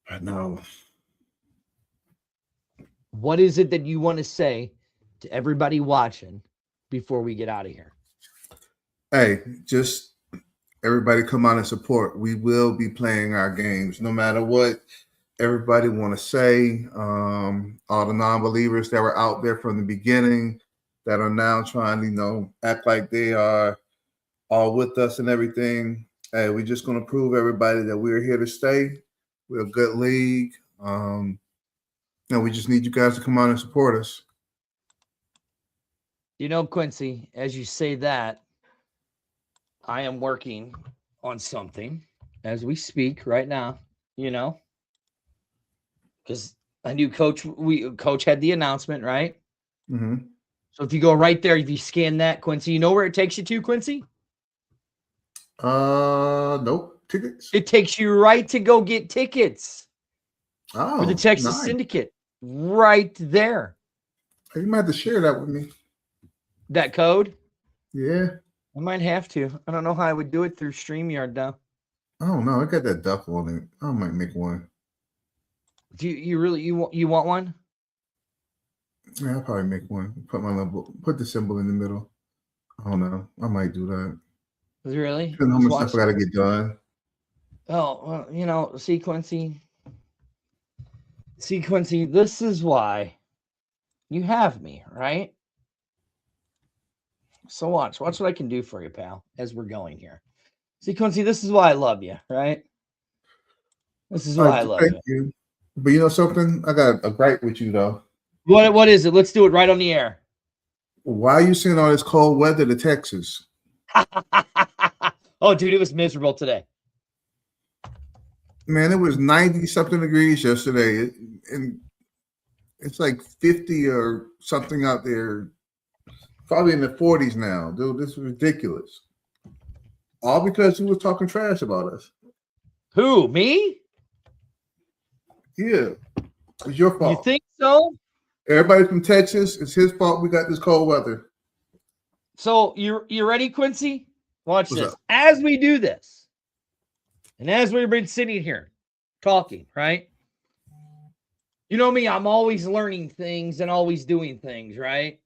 I know. What is it that you want to say to everybody watching before we get out of here? Hey, just everybody come out and support. We will be playing our games no matter what everybody want to say. All the non-believers that were out there from the beginning that are now trying to, act like they are all with us and everything. Hey, we're just going to prove everybody that we're here to stay. We're a good league. We just need you guys to come out and support us. Quincy, as you say that, I am working on something as we speak right now, because I knew Coach had the announcement, right? Mm-hmm. So if you go right there, if you scan that, Quincy, you know where it takes you to, Quincy? Nope. Tickets? It takes you right to go get tickets for the Texas nice. Syndicate. Right there. You might have to share that with me. That code? Yeah. I might have to. I don't know how I would do it through StreamYard, though. Oh, no. I got that duck on it. I might make one. Do you really you want one? Yeah, I'll probably make one. Put the symbol in the middle. I don't know. I might do that. Really? Depending on how much stuff I got to get done. Oh, well, see, Quincy, this is why you have me, right? So watch what I can do for you, pal, as we're going here. See, Quincy, this is why I love you, right? This is why I love you. Thank you. But you know something? I got a gripe with you, though. What is it? Let's do it right on the air. Why are you sending all this cold weather to Texas? Oh, dude, it was miserable today. Man, it was 90-something degrees yesterday. And it's like 50 or something out there. Probably in the 40s now. Dude, this is ridiculous. All because you was talking trash about us. Who, me? Yeah. It's your fault. You think so? Everybody from Texas, it's his fault we got this cold weather. So you ready, Quincy? Watch What's this. up? As we do this, and as we've been sitting here talking, right? You know me, I'm always learning things and always doing things, right?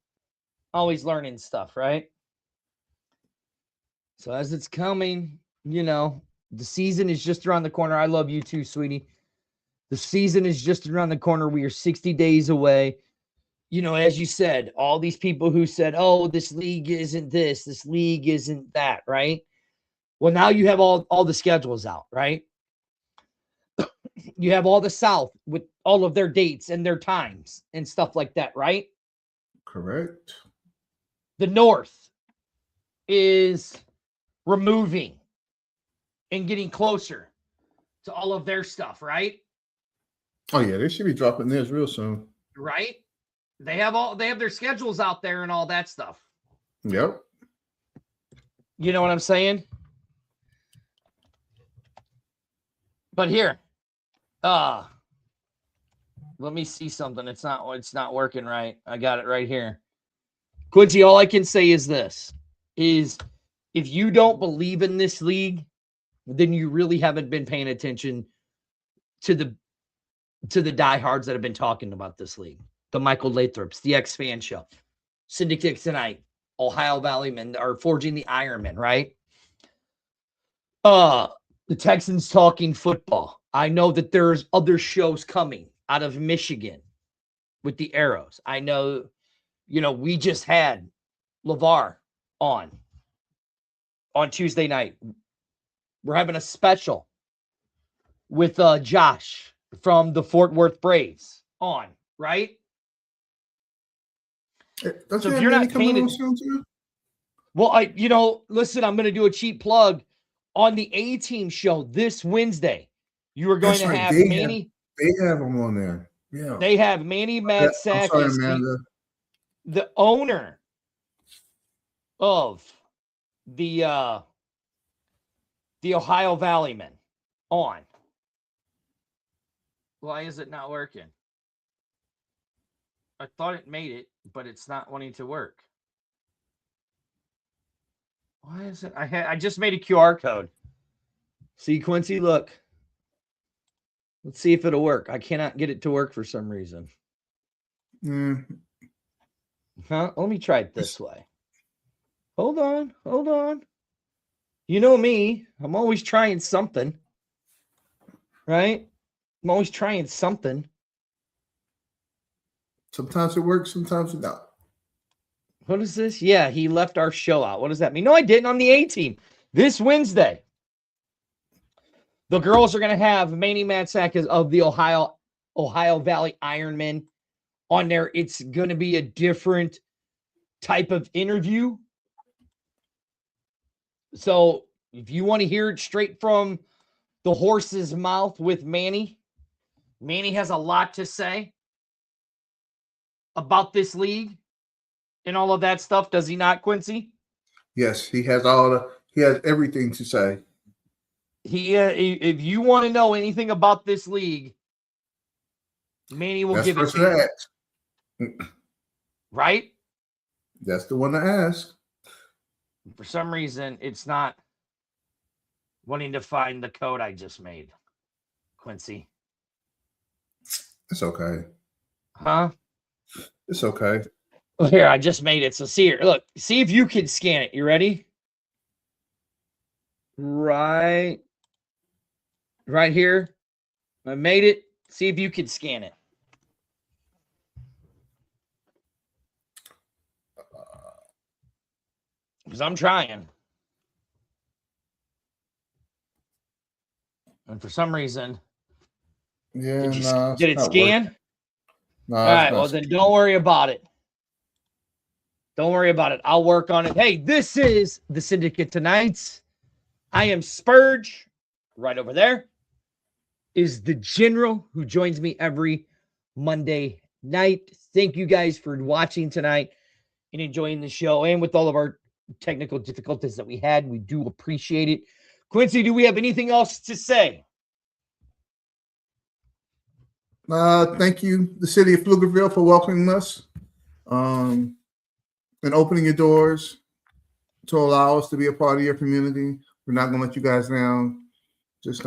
Always learning stuff, right? So as it's coming, the season is just around the corner. I love you too, sweetie. The season is just around the corner. We are 60 days away. As you said, all these people who said, oh, this league isn't this league isn't that, right? Well, now you have all the schedules out, right? You have all the South with all of their dates and their times and stuff like that, right? Correct. The North is removing and getting closer to all of their stuff, right? Oh, yeah, they should be dropping theirs real soon. Right? They have their schedules out there and all that stuff. Yep. You know what I'm saying? But here, let me see something. It's not working right. I got it right here. Quincy, all I can say is this, is if you don't believe in this league, then you really haven't been paying attention to the diehards that have been talking about this league. The Michael Lathrops, the X-Fan Show, Syndicate Tonight, Ohio Valley Men are Forging the Ironman, right? The Texans Talking Football. I know that there's other shows coming out of Michigan with the Arrows. I know, we just had LeVar on Tuesday night. We're having a special with Josh from the Fort Worth Braves on, right? Don't So you if have you're Manny not coming paying on soon too? well, listen, I'm going to do a cheap plug on the A-Team show this Wednesday. You are going That's to right. have They Manny. have him on there. Yeah. They have Manny I'm Matzak sorry, as Amanda. the owner of the Ohio Valley Men on. Why is it not working? I thought it made it, but it's not wanting to work. Why is it? I just made a QR code. See, Quincy, look. Let's see if it'll work. I cannot get it to work for some reason. Huh? Let me try it this way. Hold on. You know me. I'm always trying something. Right? I'm always trying something. Sometimes it works, sometimes it don't. What is this? Yeah, he left our show out. What does that mean? No, I didn't. On the A-Team this Wednesday. The girls are going to have Manny Matzak of the Ohio Valley Ironmen on there. It's going to be a different type of interview. So if you want to hear it straight from the horse's mouth with Manny, Manny has a lot to say about this league and all of that stuff. Does he not, Quincy? Yes, he has everything to say. If you want to know anything about this league, Manny will give it to you. Ask. Right? That's the one to ask. For some reason, it's not wanting to find the code I just made, Quincy. It's okay. Huh? It's okay. Well, here, I just made it. So see here. Look, see if you can scan it. You ready? Right here. I made it. See if you can scan it. Because I'm trying. And for some reason, did it scan? No, all right, well, then don't worry about it. Don't worry about it. I'll work on it. Hey, this is the Syndicate Tonight. I am Spurge. Right over there is the General who joins me every Monday night. Thank you guys for watching tonight and enjoying the show. And with all of our technical difficulties that we had, we do appreciate it. Quincy, do we have anything else to say? Thank you, the city of Pflugerville, for welcoming us and opening your doors to allow us to be a part of your community. We're not going to let you guys down. Just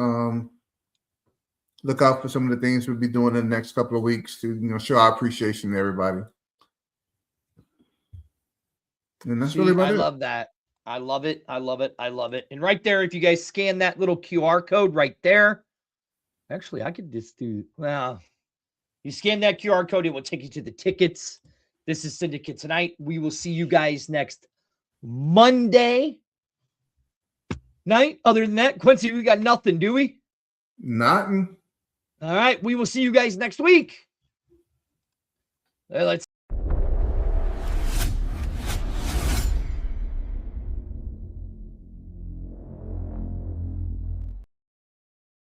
look out for some of the things we'll be doing in the next couple of weeks to show our appreciation to everybody. And that's really about it. I love that. I love it. I love it. I love it. And right there, if you guys scan that little QR code right there, actually, I could just do, well, you scan that QR code, it will take you to the tickets. This is Syndicate Tonight. We will see you guys next Monday night. Other than that, Quincy, we got nothing, do we? Nothing. All right. We will see you guys next week. Let's